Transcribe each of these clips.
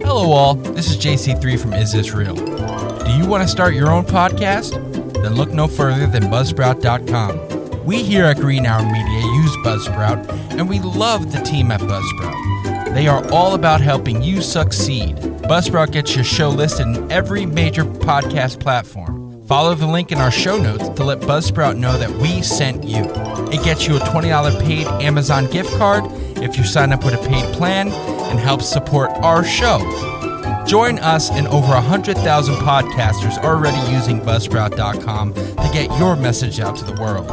Hello all, this is JC3 from Is This Real? Do you want to start your own podcast? Then look no further than Buzzsprout.com. We here at Green Hour Media use Buzzsprout, and we love the team at Buzzsprout. They are all about helping you succeed. Buzzsprout gets your show listed in every major podcast platform. Follow the link in our show notes to let Buzzsprout know that we sent you. It gets you a $20 paid Amazon gift card if you sign up with a paid plan and helps support our show. Join us and over 100,000 podcasters already using Buzzsprout.com to get your message out to the world.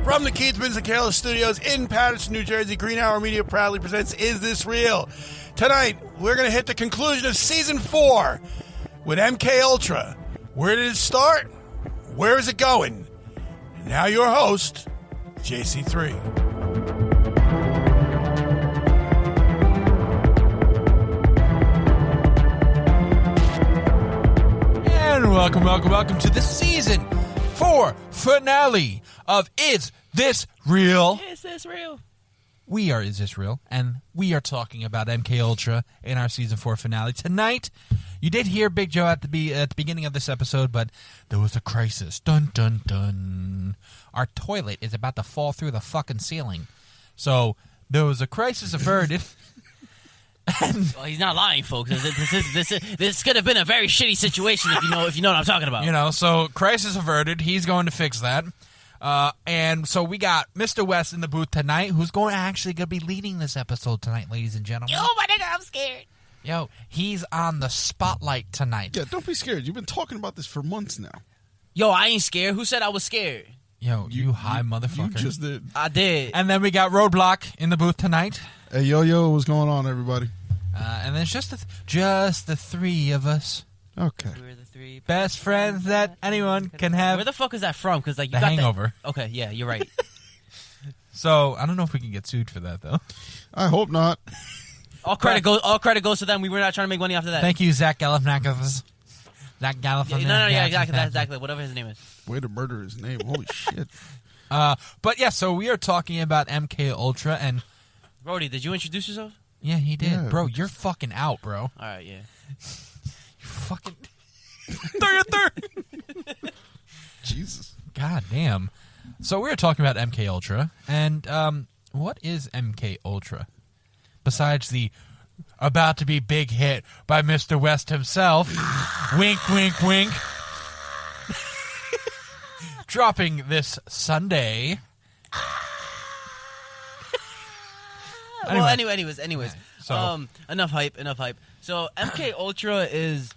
From the Keatsmans and Careless Studios in Patterson, New Jersey, Green Hour Media proudly presents Is This Real? Tonight, we're going to hit the conclusion of Season 4 with MK Ultra. Where did it start? Where is it going? Now your host, JC3. And welcome to the Season 4 finale of Is This Real? Is this real? We are Is This Real? And we are talking about MK Ultra in our Season 4 finale. Tonight, you did hear Big Joe at the beginning of this episode, but there was a crisis. Dun, dun, dun. Our toilet is about to fall through the fucking ceiling. So, there was a crisis averted. Well, he's not lying, folks. This could have been a very shitty situation if you know what I'm talking about. So crisis averted. He's going to fix that. And so we got Mr. West in the booth tonight, who's going to be leading this episode tonight, ladies and gentlemen. Yo, my nigga, I'm scared. Yo, he's on the spotlight tonight. Yeah, don't be scared. You've been talking about this for months now. Yo, I ain't scared. Who said I was scared? Yo, you high motherfucker. You just did. I did. And then we got Roadblock in the booth tonight. Hey, yo, what's going on, everybody? And then it's just the three of us. Okay. We're the three Best friends that anyone can have. Where the fuck is that from? Because like you The got Hangover. Okay, yeah, you're right. So I don't know if we can get sued for that though. I hope not. All credit goes to them. We were not trying to make money after that. Thank you, Zach Galifianakis. Zach Galifianakis. Yeah, exactly. Whatever his name is. Way to murder his name. Holy shit. But yeah, so we are talking about MK Ultra, and Brody, did you introduce yourself? yeah, he did, Yeah. bro. You're fucking out, bro. All right, yeah. You fucking third. Jesus. God damn. So we were talking about MK Ultra, and what is MK Ultra besides the about to be big hit by Mr. West himself? Wink, wink, wink. Dropping this Sunday. Anyways. So- Enough hype. So MK Ultra is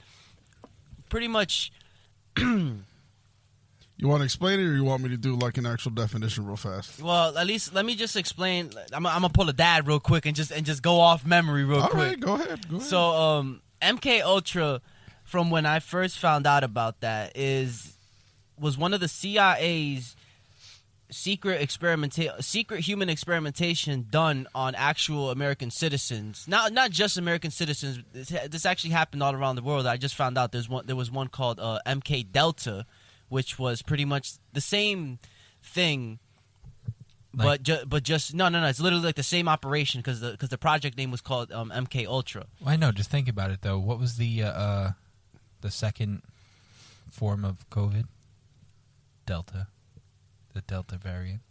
pretty much. You want to explain it, or you want me to do like an actual definition real fast? Well, at least let me just explain. I'm gonna pull a dad real quick and just go off memory real All quick. right, go ahead. So MK Ultra, from when I first found out about that, was one of the CIA's secret human experimentation done on actual American citizens. Not just American citizens. This actually happened all around the world. I just found out there was one called MK Delta, which was pretty much the same thing, but just no. It's literally like the same operation because the project name was called MK Ultra. Well, I know. Just think about it though. What was the second form of COVID? Delta. The Delta variant.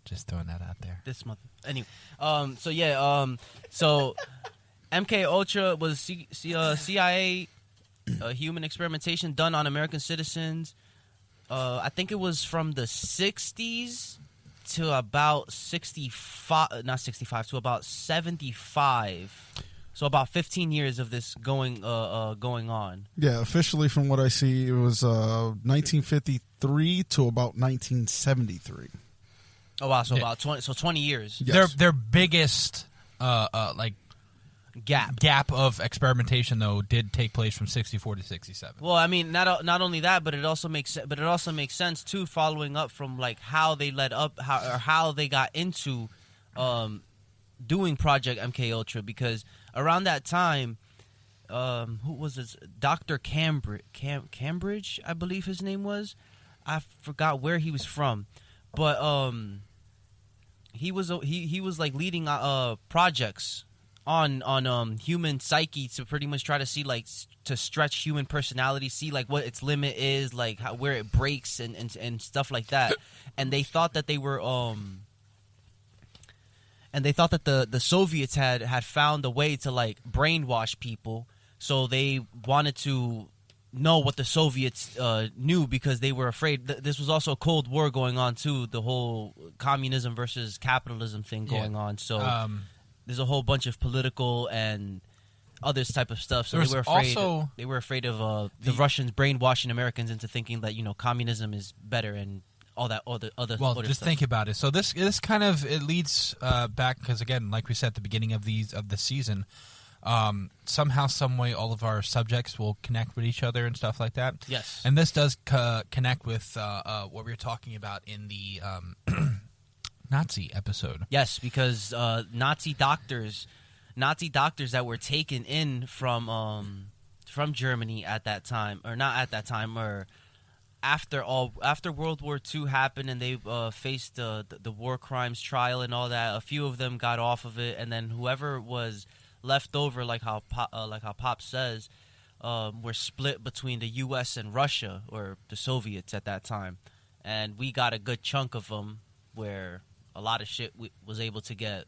Just throwing that out there. This month, anyway. So MK Ultra was CIA human experimentation done on American citizens. I think it was from the 60s to about 65, to about 75. So about 15 years of this going on. Yeah, officially from what I see, it was 1953 to about 1973. Oh wow! So about 20 years. Yes. Their biggest gap of experimentation though did take place from 64 to 67. Well, I mean, not only that, but it also makes sense too, following up from like how they led up, how they got into doing Project MK Ultra, because around that time, who was this? Dr. Cambridge, I believe his name was. I forgot where he was from. but he was like leading projects on human psyche to pretty much try to see like to stretch human personality, see like what its limit is, like where it breaks and stuff like that. And they thought that they were the Soviets had found a way to like brainwash people, so they wanted to know what the Soviets knew because they were afraid. This was also a Cold War going on too, the whole communism versus capitalism thing going on. So there's a whole bunch of political and others type of stuff. So they were afraid of the Russians brainwashing Americans into thinking that communism is better and all that other just stuff. Think about it. So this kind of it leads back because again, like we said at the beginning of the season, somehow, some way, all of our subjects will connect with each other and stuff like that. Yes, and this does connect with what we were talking about in the Nazi episode. Yes, because Nazi doctors that were taken in from Germany at that time, or not at that time, or after World War II happened and they faced the war crimes trial and all that. A few of them got off of it, and then whoever was left over, like how Pop says, were split between the U.S. and Russia, or the Soviets at that time, and we got a good chunk of them where a lot of shit was able to get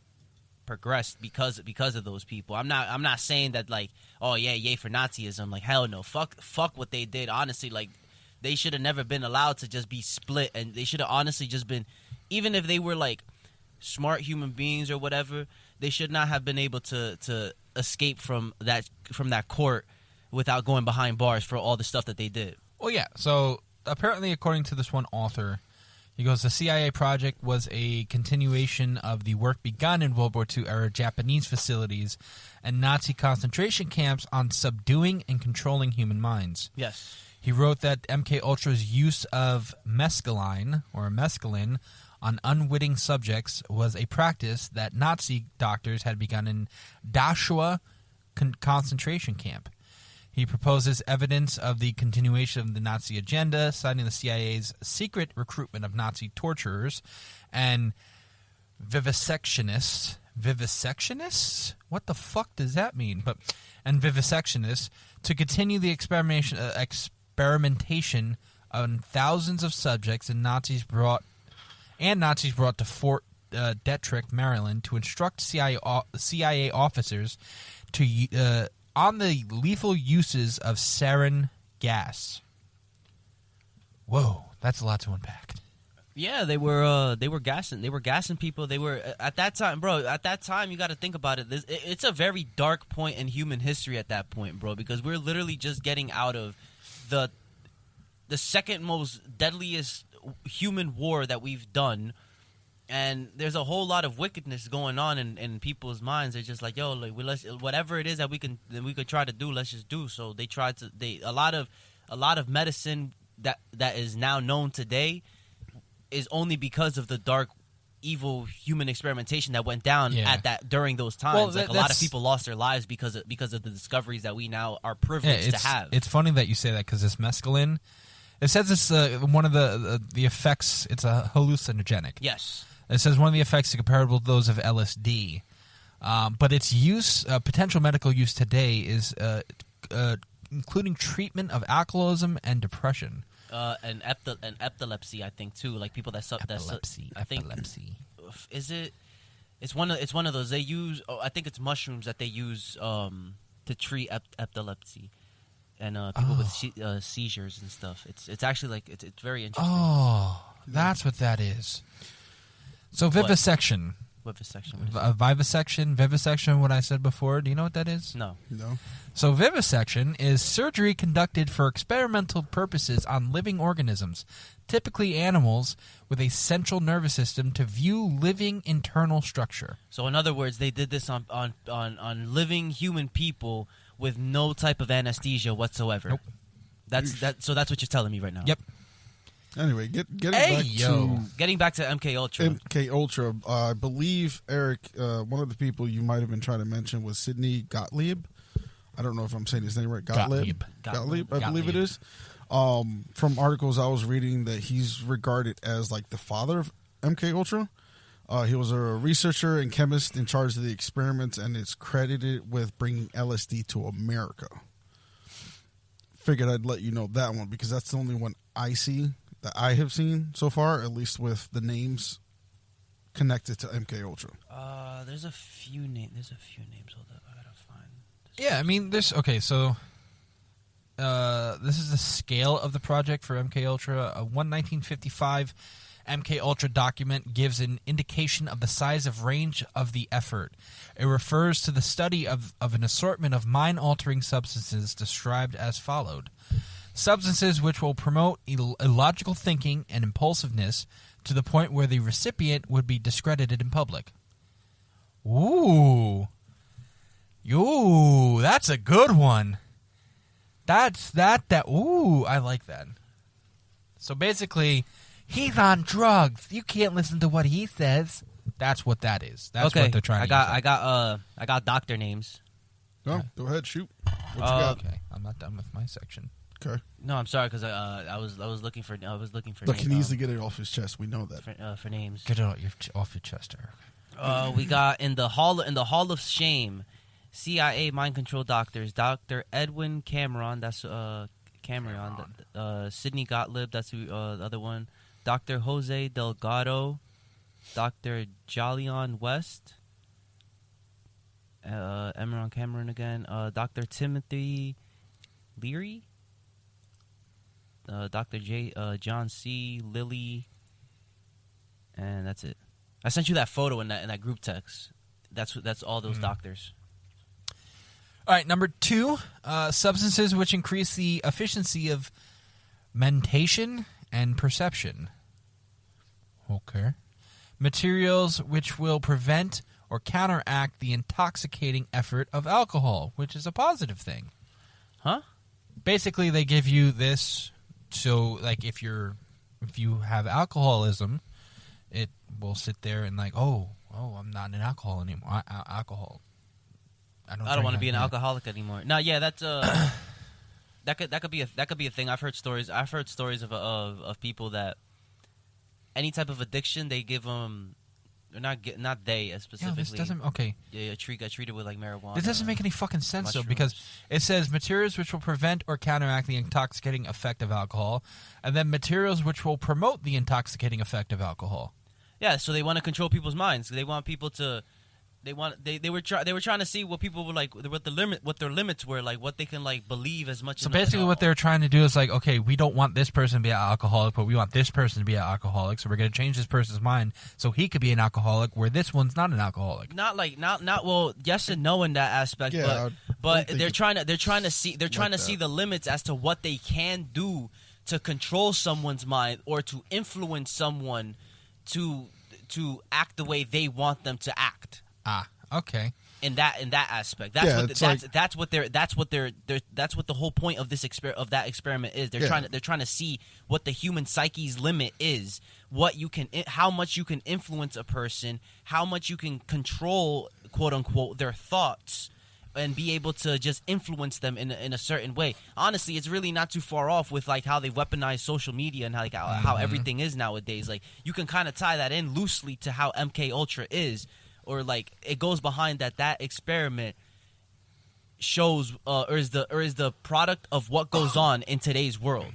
progressed because of those people. I'm not saying that like, oh yeah, yay for Nazism. Like hell no, fuck what they did. Honestly, like they should have never been allowed to just be split, and they should have honestly just been, even if they were like smart human beings or whatever, they should not have been able to escape from that court without going behind bars for all the stuff that they did. Well, yeah. So apparently, according to this one author, he goes, the CIA project was a continuation of the work begun in World War II era Japanese facilities and Nazi concentration camps on subduing and controlling human minds. Yes. He wrote that MKUltra's use of mescaline on unwitting subjects was a practice that Nazi doctors had begun in Dachau concentration camp. He proposes evidence of the continuation of the Nazi agenda, citing the CIA's secret recruitment of Nazi torturers and vivisectionists. Vivisectionists? What the fuck does that mean? And vivisectionists to continue the experimentation on thousands of subjects, and Nazis brought to Fort Detrick, Maryland, to instruct CIA officers to on the lethal uses of sarin gas. Whoa, that's a lot to unpack. Yeah, they were gassing people. They were at that time, bro. At that time, you got to think about it. It's a very dark point in human history at that point, bro, because we're literally just getting out of the second most deadliest human war that we've done. And there's a whole lot of wickedness going on in people's minds. They're just like, yo, like, let's, whatever it is that we could try to do, let's just do. So they tried to. A lot of medicine that is now known today is only because of the dark, evil human experimentation that went down during those times. Well, like a lot of people lost their lives because of the discoveries that we now are privileged to have. It's funny that you say that because this mescaline, it says it's one of the effects. It's a hallucinogenic. Yes. It says one of the effects is comparable to those of LSD, but its use, potential medical use today, is including treatment of alcoholism and depression, and epilepsy. I think too, like people that epilepsy. Is it? It's one of those they use. I think it's mushrooms that they use to treat epilepsy and people with seizures and stuff. It's actually like it's very interesting. Oh, that's what that is. So vivisection. Vivisection, what I said before. Do you know what that is? No. So vivisection is surgery conducted for experimental purposes on living organisms, typically animals, with a central nervous system to view living internal structure. So in other words, they did this on living human people with no type of anesthesia whatsoever. Nope. So that's what you're telling me right now. Yep. Anyway, getting back to MK Ultra. MK Ultra, I believe, Eric, one of the people you might have been trying to mention was Sidney Gottlieb. I don't know if I'm saying his name right. Gottlieb, I believe it is. From articles I was reading that he's regarded as like the father of MK Ultra. He was a researcher and chemist in charge of the experiments, and is credited with bringing LSD to America. Figured I'd let you know that one because that's the only one I see that I have seen so far, at least with the names connected to MK Ultra. There's a few names. Hold up, I gotta find. Yeah, I mean, this is the scale of the project for MK Ultra. A 1955 MK Ultra document gives an indication of the size of range of the effort. It refers to the study of an assortment of mind-altering substances described as followed. Substances which will promote illogical thinking and impulsiveness to the point where the recipient would be discredited in public. Ooh, that's a good one. Ooh, I like that. So basically, he's on drugs. You can't listen to what he says. That's what that is. That's okay. what they're trying to use. I got doctor names. Oh, go ahead, shoot. What you got? Okay, I'm not done with my section. Okay. No, I'm sorry because I was looking for Look, he needs to get it off his chest. We know that. for names. Get it off your chest, Eric. We got in the hall of shame, CIA mind control doctors. Dr. Edwin Cameron, that's Cameron. Sidney Gottlieb, that's the other one. Dr. Jose Delgado, Dr. Jolyon West, Emron Cameron again. Dr. Timothy Leary, Dr. John C. Lilly, and that's it. I sent you that photo in that group text. That's all those doctors. All right, number 2, substances which increase the efficiency of mentation and perception. Okay. Materials which will prevent or counteract the intoxicating effort of alcohol, which is a positive thing. Huh? Basically, they give you this so, like, if you have alcoholism, it will sit there and like, oh, I'm not an alcohol anymore. Alcohol. I don't want to be an alcoholic anymore. No, yeah, that's that could be a thing. I've heard stories of people that any type of addiction they give them. Not they specifically. Yeah, this doesn't. Okay. Yeah, got treated with like marijuana. This doesn't make any fucking sense mushrooms. though, because it says materials which will prevent or counteract the intoxicating effect of alcohol, and then materials which will promote the intoxicating effect of alcohol. Yeah, so they want to control people's minds. They want people to. They were trying to see what people were like, what their limits were, like what they can like believe as much. So basically, what they're trying to do is like, okay, we don't want this person to be an alcoholic, but we want this person to be an alcoholic. So we're going to change this person's mind so he could be an alcoholic, where this one's not an alcoholic. Not well, yes and no in that aspect, Yeah, but they're trying to see the limits as to what they can do to control someone's mind or to influence someone to act the way they want them to act. Ah, okay. In that aspect, that's what the whole point of that experiment is. They're trying to see what the human psyche's limit is, how much you can influence a person, how much you can control, quote unquote, their thoughts, and be able to just influence them in a certain way. Honestly, it's really not too far off with like how they weaponize social media and how everything is nowadays. Like you can kind of tie that in loosely to how MK Ultra is. Or like it goes behind that experiment shows or is the product of what goes on in today's world.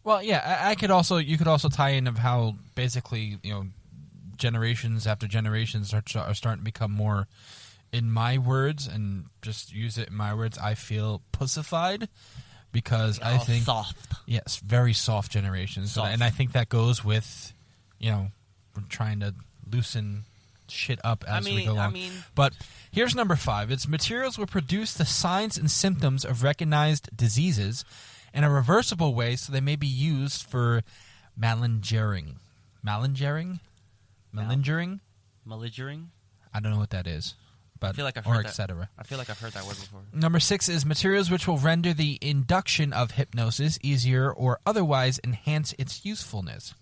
Well, yeah, you could also tie in of how basically, you know, generations after generations are starting to become more, in my words, and just use it in my words, I feel pussified because I think soft. Yes, very soft generations, soft. And I think that goes with, you know, we're trying to loosen shit up as we go along. But here's number 5. It's materials will produce the signs and symptoms of recognized diseases in a reversible way, so they may be used for malingering. Malingering? I don't know what that is. But, I feel like I've or heard etc. I feel like I've heard that word before. Number 6 is materials which will render the induction of hypnosis easier or otherwise enhance its usefulness.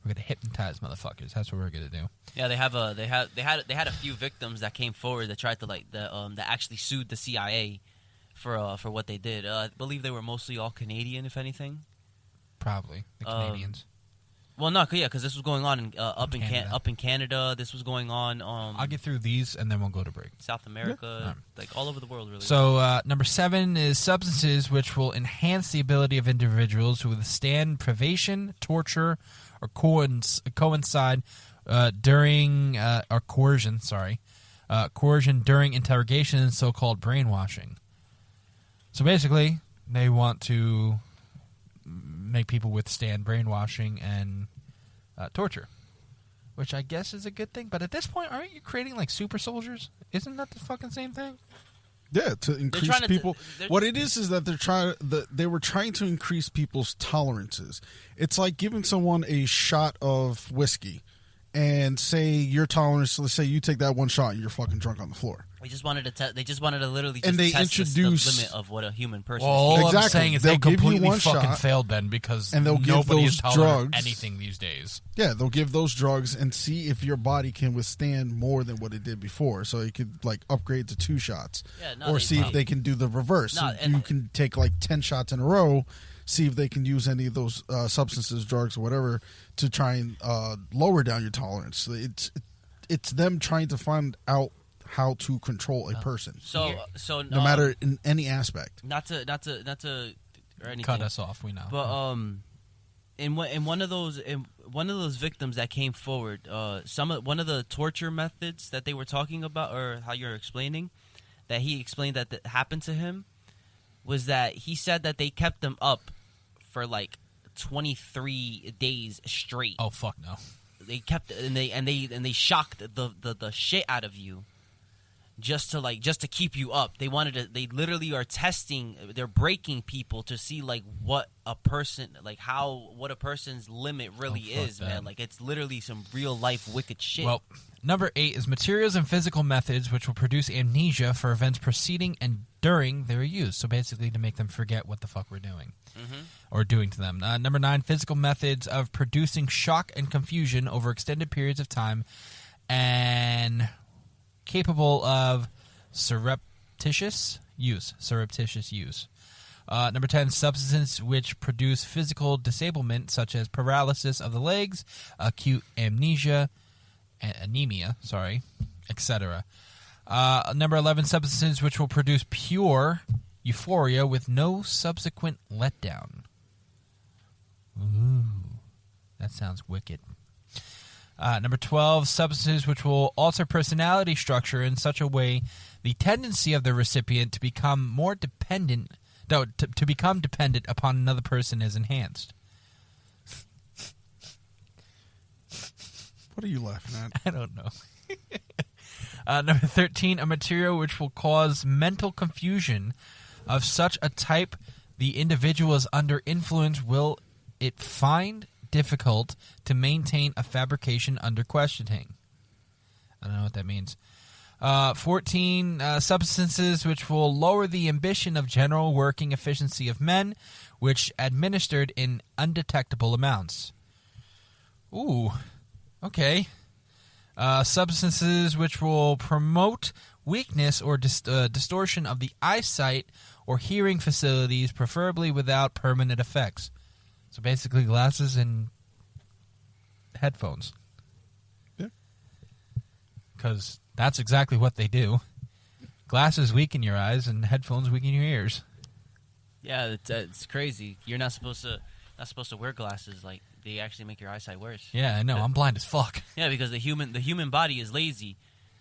We're gonna hypnotize motherfuckers. That's what we're gonna do. Yeah, they had a few victims that came forward that tried to that actually sued the CIA for what they did. I believe they were mostly all Canadian, if anything. Probably the Canadians. Well, no, because this was going on in, up in Canada. This was going on. I'll get through these and then we'll go to break. South America, like all over the world, really. So number 7 is substances which will enhance the ability of individuals to withstand privation, torture, or coercion during interrogation and so-called brainwashing. So basically, they want to make people withstand brainwashing and torture, which I guess is a good thing. But at this point, aren't you creating like super soldiers? Isn't that the fucking same thing? Yeah, to increase people. What it is that they were trying to increase people's tolerances. It's like giving someone a shot of whiskey and say your tolerance. Let's say you take that one shot and you're fucking drunk on the floor. They just wanted to literally and they test introduce the limit of what a human person all is. I'm saying is they'll they give you completely one fucking shot, failed then because and they'll give nobody those is tolerant drugs, of anything these days. Yeah, they'll give those drugs and see if your body can withstand more than what it did before. So it could like upgrade to 2 shots, or see if they can do the reverse. So you can take like 10 shots in a row, see if they can use any of those substances, drugs, or whatever to try and lower down your tolerance. It's them trying to find out how to control a person. So no matter in any aspect. Not to or anything. Cut us off, we know. But in one of those victims that came forward, one of the torture methods that they were talking about, or how you're explaining, that he explained that happened to him, was that he said that they kept them up for like 23 days straight. Oh fuck no. They kept and they shocked the shit out of you. Just to keep you up. They literally are testing, they're breaking people to see like what a person's limit really is, man. Like it's literally some real life wicked shit. Well, number 8 is materials and physical methods which will produce amnesia for events preceding and during their use. So basically to make them forget what the fuck we're doing or doing to them. Number 9, physical methods of producing shock and confusion over extended periods of time and capable of surreptitious use. Number 10, substances which produce physical disablement, such as paralysis of the legs, acute anemia, etc. Number 11, substances which will produce pure euphoria with no subsequent letdown. Ooh, that sounds wicked. Number 12, substances which will alter personality structure in such a way the tendency of the recipient to become more dependent, to become dependent upon another person is enhanced. What are you laughing at? I don't know. Number 13, a material which will cause mental confusion of such a type the individual is under influence will it find difficult to maintain a fabrication under questioning. I don't know what that means. 14, substances which will lower the ambition of general working efficiency of men, which administered in undetectable amounts. Ooh, okay. Substances which will promote weakness or distortion of the eyesight or hearing facilities, preferably without permanent effects. So basically glasses and headphones. Yeah. Because that's exactly what they do. Glasses weaken your eyes and headphones weaken your ears. Yeah, it's crazy. You're not supposed to wear glasses. Like they actually make your eyesight worse. Yeah, I know. I'm blind as fuck. Yeah, because the human body is lazy.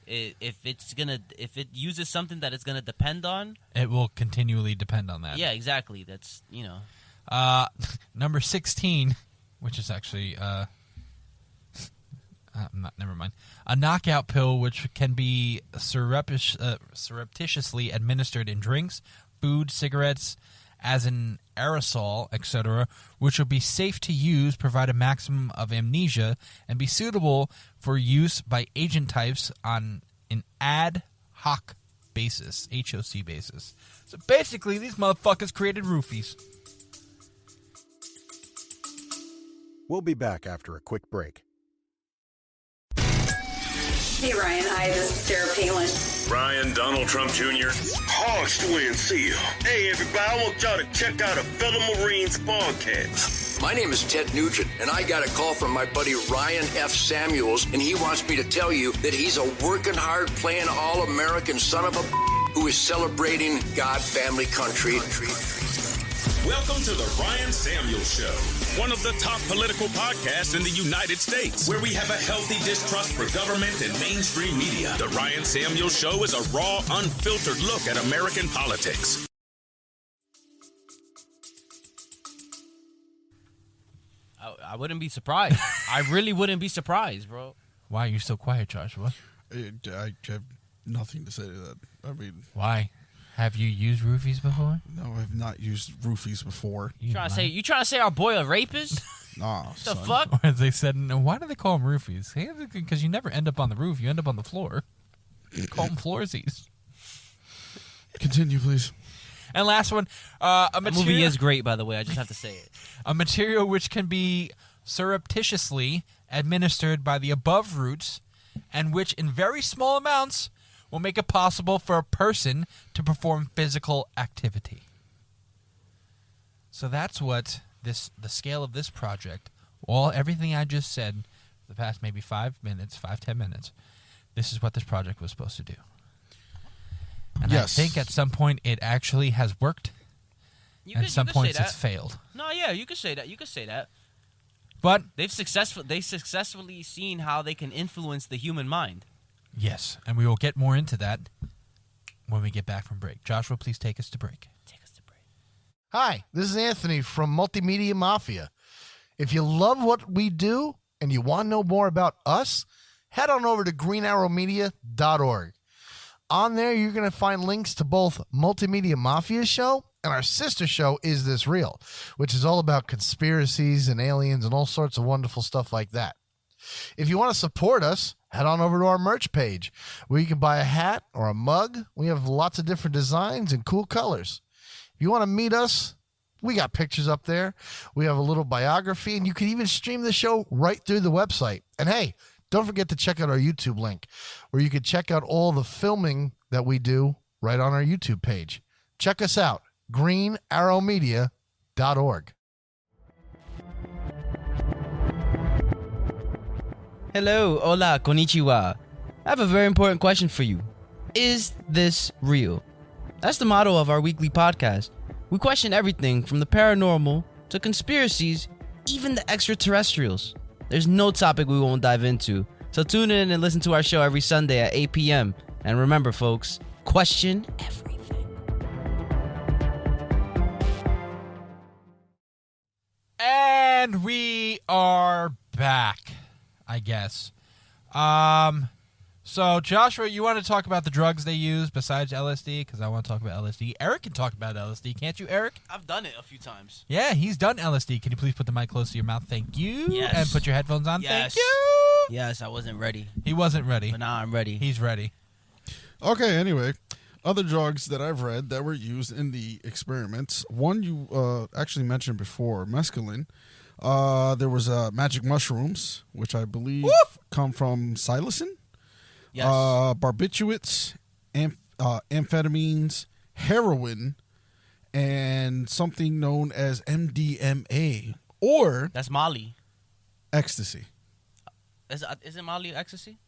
If it uses something that it's gonna depend on, it will continually depend on that. Yeah, exactly. That's number 16, which is actually never mind. A knockout pill which can be surreptitiously administered in drinks, food, cigarettes, as an aerosol, etc., which will be safe to use, provide a maximum of amnesia, and be suitable for use by agent types on an ad hoc basis, HOC basis. So basically, these motherfuckers created roofies. We'll be back after a quick break. Hey, Ryan. Hi, this is Sarah Palin. Ryan Donald Trump Jr. Hogs to win seal. Hey, everybody, I want y'all to check out a fellow Marines podcast. My name is Ted Nugent, and I got a call from my buddy Ryan F. Samuels, and he wants me to tell you that he's a working hard, playing all-American son of a who is celebrating God, family, country. Welcome to the Ryan Samuels Show, one of the top political podcasts in the United States, where we have a healthy distrust for government and mainstream media. The Ryan Samuels Show is a raw, unfiltered look at American politics. I wouldn't be surprised. I really wouldn't be surprised, bro. Why are you so quiet, Joshua? I have nothing to say to that. I mean, Why? Have you used roofies before? no, I've not used roofies before. You trying to say our boy a rapist? Nah, The son. fuck? Or as they said, no, why do they call them roofies? Because you never end up on the roof. You end up on the floor. Call them floorsies. Continue, please. And last one, a The material, movie is great, by the way. I just have to say it. a material which can be surreptitiously administered by the above routes and which in very small amounts will make it possible for a person to perform physical activity. So that's what the scale of this project, everything I just said the past maybe 10 minutes, this is what this project was supposed to do. And Yes. I think at some point it actually has worked. And at some points it's failed. No, yeah, you could say that. You could say that. But They've successfully seen how they can influence the human mind. yes, and we will get more into that when we get back from break. Joshua, please take us to break. Take us to break. Hi, this is Anthony from Multimedia Mafia. If you love what we do and you want to know more about us, head on over to greenarrowmedia.org. On there, you're going to find links to both Multimedia Mafia show and our sister show, Is This Real?, which is all about conspiracies and aliens and all sorts of wonderful stuff like that. If you want to support us, head on over to our merch page where you can buy a hat or a mug. We have lots of different designs and cool colors. If you want to meet us, we got pictures up there. We have a little biography, and you can even stream the show right through the website. And hey, don't forget to check out our YouTube link, where you can check out all the filming that we do right on our YouTube page. Check us out, greenarrowmedia.org. Hello, hola, konnichiwa. I have a very important question for you. Is this real? That's the motto of our weekly podcast. We question everything from the paranormal to conspiracies, even the extraterrestrials. There's no topic we won't dive into. So tune in and listen to our show every Sunday at 8 p.m. And remember, folks, question everything. And we are back, I guess. So Joshua, you want to talk about the drugs they use besides LSD? Because I want to talk about LSD. Eric can talk about LSD, can't you, Eric? I've done it a few times. Yeah, he's done LSD. Can you please put the mic close to your mouth? Thank you. Yes. And put your headphones on. Yes. Thank you. Yes, I wasn't ready, He wasn't ready. but now I'm ready. He's ready. Okay, anyway, other drugs that I've read that were used in the experiments. One you actually mentioned before, mescaline. There was magic mushrooms, which I believe come from psilocin. Yes. Barbiturates, amphetamines, heroin, and something known as MDMA or That's Molly. ecstasy. Isn't Molly ecstasy?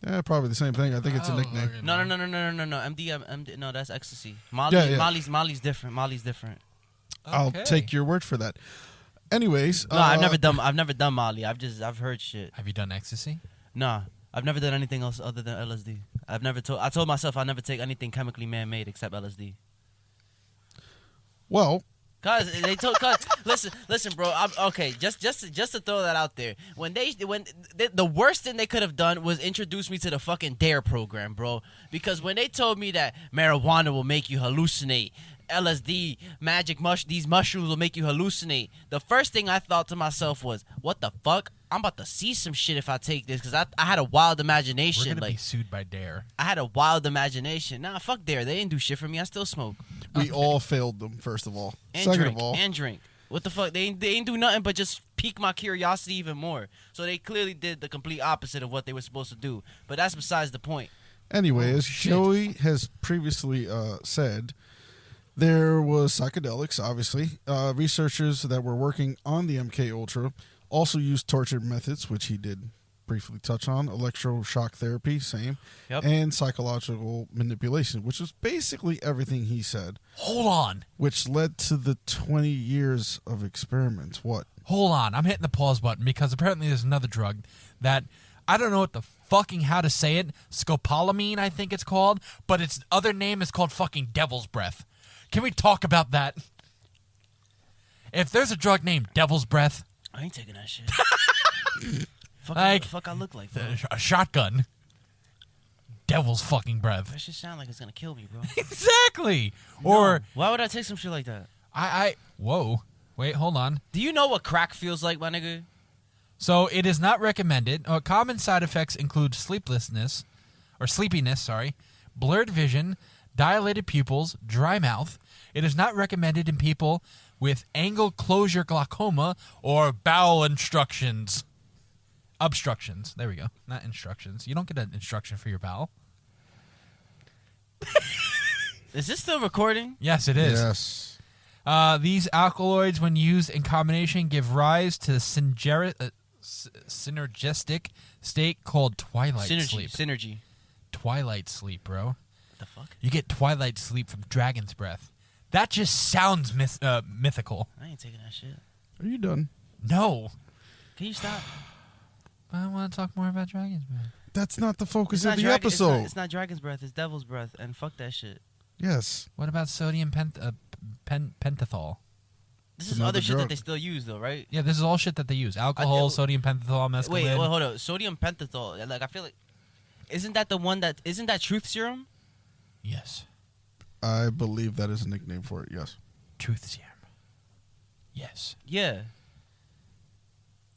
Yeah, probably the same thing. I think it's a nickname. okay. No. MD, no, that's ecstasy. Yeah. Molly's different. Molly's different. I'll Okay. take your word for that. Anyways, No, I've never done Molly. I've heard shit. Have you done ecstasy? Nah, I've never done anything else other than LSD. I told myself I'll never take anything chemically man-made except LSD. Well, Listen, bro. Just to throw that out there. The worst thing they could have done was introduce me to the fucking DARE program, bro. Because when they told me that marijuana will make you hallucinate, LSD, these mushrooms will make you hallucinate, the first thing I thought to myself was, what the fuck? I'm about to see some shit if I take this, because I had a wild imagination. We're gonna be Like, sued by DARE. I had a wild imagination. Nah, fuck DARE. They didn't do shit for me. I still smoke. we all failed them, first of all. And Second drink. of all, And drink. What the fuck? They ain't do nothing but just pique my curiosity even more. So they clearly did the complete opposite of what they were supposed to do. But that's besides the point. Anyway, as Joey has previously said, there was psychedelics, obviously. Researchers that were working on the MK Ultra also used torture methods, which he did briefly touch on, electroshock therapy, same, and psychological manipulation, which was basically everything he said. Hold on. Which led to the 20 years of experiments. What? Hold on. I'm hitting the pause button because apparently there's another drug that I don't know what the fucking how to say it. Scopolamine, I think it's called, but its other name is called fucking Devil's Breath. Can we talk about that? If there's a drug named Devil's Breath, I ain't taking that shit. Fuck, I look like a shotgun. Devil's fucking breath. That shit sound like it's gonna kill me, bro. Exactly. No. Or why would I take some shit like that? Whoa. Wait, hold on. Do you know what crack feels like, my nigga? So it is not recommended. Common side effects include sleepiness, blurred vision, dilated pupils, dry mouth. It is not recommended in people with angle closure glaucoma or bowel obstructions. There we go. Not instructions. You don't get an instruction for your bowel. Is this still recording? Yes, it is. Yes. These alkaloids, when used in combination, give rise to synergistic state called twilight sleep. Synergy. Twilight sleep, bro. What the fuck? You get twilight sleep from dragon's breath. That just sounds mythical. I ain't taking that shit. Are you done? No. Can you stop? I want to talk more about dragon's breath. That's not the focus of the dragon, episode. It's not dragon's breath. It's devil's breath. And fuck that shit. Yes. What about sodium pentothal? This is other shit that they still use, though, right? Yeah, this is all shit that they use. Alcohol, sodium pentothal, mescaline. Wait, hold on. Sodium pentothal. Like, I feel like... Isn't that truth serum? Yes. I believe that is a nickname for it, yes. Truth serum. Yes. Yeah.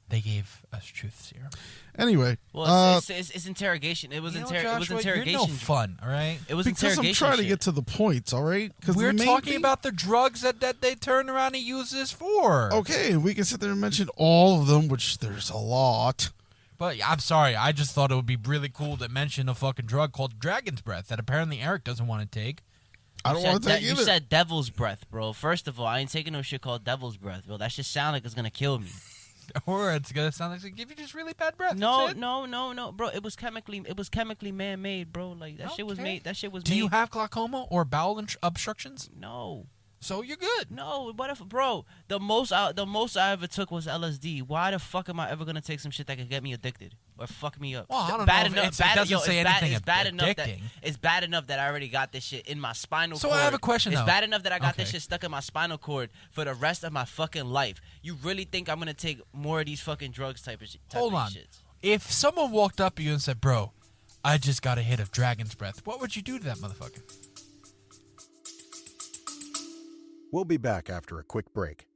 They gave us truth serum. Anyway. Well, it's interrogation. It was interrogation. You're no fun, all right? It was because interrogation. I'm trying to get to the points, all right? We're talking about the drugs that they turn around and use this for. Okay, we can sit there and mention all of them, which there's a lot. But I'm sorry, I just thought it would be really cool to mention a fucking drug called dragon's breath that apparently Eric doesn't want to take. I don't want to take either. You said devil's breath, bro. First of all, I ain't taking no shit called devil's breath, bro. That shit sound like it's gonna kill me. Or it's gonna sound like it's gonna give you just really bad breath. No, bro. It was chemically man-made, bro. Like that shit was made. That shit was made. Do you have glaucoma or bowel obstructions? No. So you're good. No, what if, bro? The most I ever took was LSD. Why the fuck am I ever gonna take some shit that could get me addicted or fuck me up? Well, I don't bad know. Enough, it doesn't say anything it's bad enough that addicting. it's bad enough that I already got this shit in my spinal cord. So I have a question. It's though. bad enough that I got this shit stuck in my spinal cord for the rest of my fucking life. You really think I'm gonna take more of these fucking drugs type of shit? Hold on. If someone walked up to you and said, "Bro, I just got a hit of dragon's breath," what would you do to that motherfucker? We'll be back after a quick break.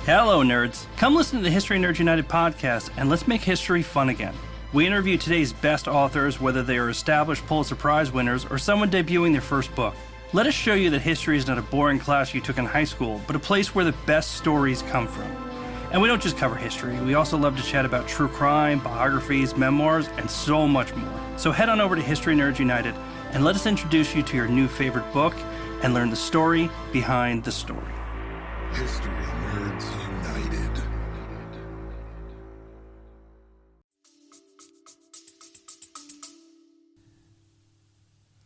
Hello, nerds. Come listen to the History Nerds United podcast, and let's make history fun again. We interview today's best authors, whether they are established Pulitzer Prize winners or someone debuting their first book. Let us show you that history is not a boring class you took in high school, but a place where the best stories come from. And we don't just cover history. We also love to chat about true crime, biographies, memoirs, and so much more. So head on over to History Nerds United and let us introduce you to your new favorite book and learn the story behind the story. History Nerds United.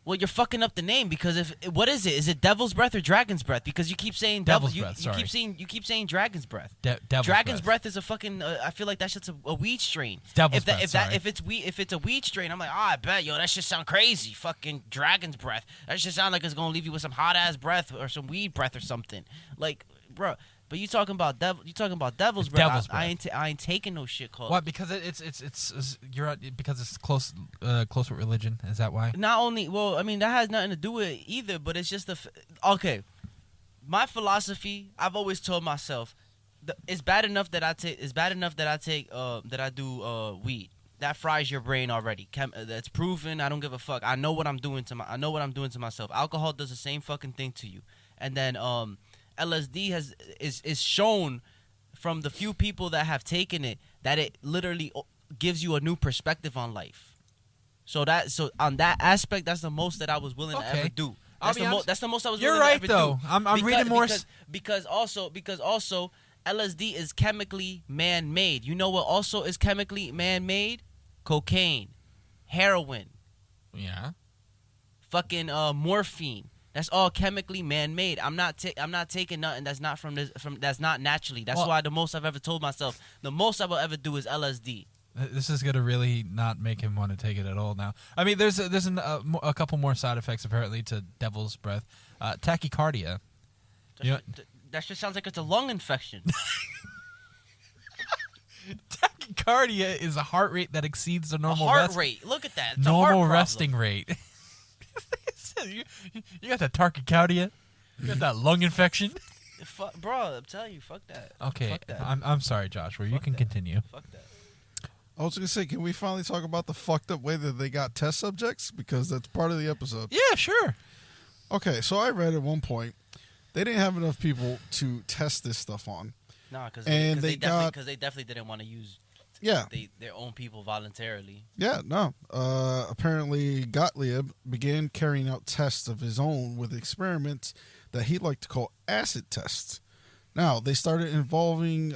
Well, you're fucking up the name because what is it? Is it devil's breath or dragon's breath? Because you keep saying devil's breath. Sorry. You keep saying dragon's breath. Dragon's breath is a fucking. I feel like that shit's a weed strain. Devil's breath. If it's a weed strain, I'm like, I bet that shit sound crazy. Fucking dragon's breath. That shit sound like it's gonna leave you with some hot ass breath or some weed breath or something. Like, bro. But you talking about devil's breath. I ain't taking no shit called. What? Because because it's close with religion. Is that why? Not only, well, I mean that has nothing to do with it either. But it's just okay. My philosophy, I've always told myself, it's bad enough that I take. It's bad enough that I do weed. That fries your brain already. That's proven. I don't give a fuck. I know what I'm doing to myself. Alcohol does the same fucking thing to you. and then LSD is shown from the few people that have taken it that it literally gives you a new perspective on life. So on that aspect, that's the most that I was willing to ever do. That's the most I was willing to ever do. You're right, though. I'm reading more. Because also LSD is chemically man-made. You know what also is chemically man-made? Cocaine, heroin. Yeah. Fucking morphine. That's all chemically man-made. I'm not taking nothing that's not that's not naturally. That's why the most I've ever told myself, the most I will ever do is LSD. This is gonna really not make him want to take it at all now. I mean, there's a couple more side effects apparently to devil's breath. Tachycardia. That just sounds like it's a lung infection. Tachycardia is a heart rate that exceeds the normal rate. Look at that. It's normal a heart resting rate. You got that tachycardia. You got that lung infection. Bro, I'm telling you, fuck that. Okay, fuck that. I'm sorry, Joshua. You can continue. Fuck that. I was going to say, can we finally talk about the fucked up way that they got test subjects? Because that's part of the episode. Yeah, sure. Okay, so I read at one point they didn't have enough people to test this stuff on. Nah, because they definitely didn't want to use their own people voluntarily. Yeah, no. Apparently, Gottlieb began carrying out tests of his own with experiments that he liked to call acid tests. Now, they started offering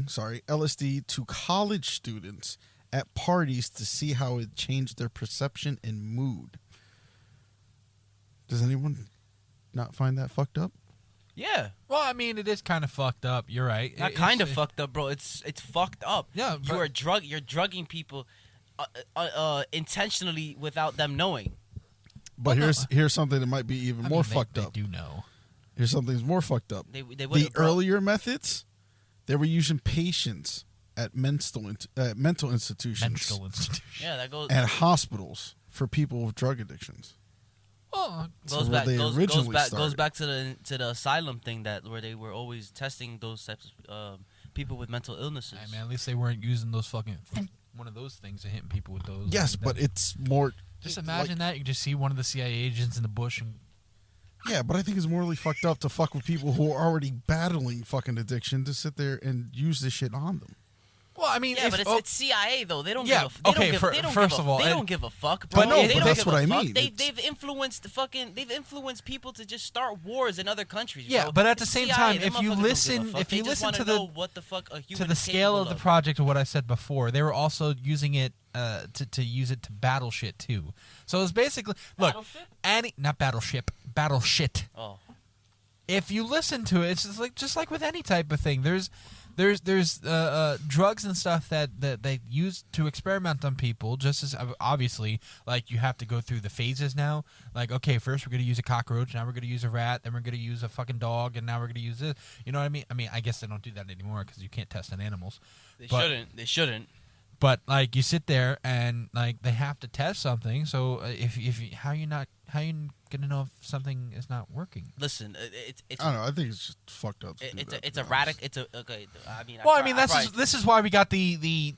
LSD to college students at parties to see how it changed their perception and mood. Does anyone not find that fucked up? Yeah. Well, I mean, it is kind of fucked up. You're right. Not kind of fucked up, bro. It's fucked up. Yeah, you're drugging people intentionally without them knowing. But here's something that might be even more fucked up. They do know. Here's something that's more fucked up. The earlier methods, they were using patients at mental institutions. Yeah, that goes. And hospitals for people with drug addictions. Well, goes back to the asylum thing where they were always testing those types of people with mental illnesses. Hey, man, at least they weren't using those fucking one of those things and hitting people with those. Yes, but it's more. Just imagine that you just see one of the CIA agents in the bush and. Yeah, but I think it's morally fucked up to fuck with people who are already battling fucking addiction to sit there and use this shit on them. Well, I mean, but it's CIA though. They don't. Yeah. First of all, they don't give a fuck. But bro. that's what I mean. They've influenced people to just start wars in other countries. Yeah, bro. but at the It's same CIA, time, if you listen to the scale of the project of what I said before, they were also using it to use it to battle shit too. So it's basically not battleship, battle shit. Oh. If you listen to it, it's just like with any type of thing. There's drugs and stuff that they use to experiment on people. Just as obviously, like you have to go through the phases now. Like, okay, first we're gonna use a cockroach, now we're gonna use a rat, then we're gonna use a fucking dog, and now we're gonna use this. You know what I mean? I mean, I guess they don't do that anymore because you can't test on animals. They shouldn't. But like you sit there and like they have to test something. So how you gonna know if something is not working? Listen, it's I don't know. I think it's just fucked up. This is why we got the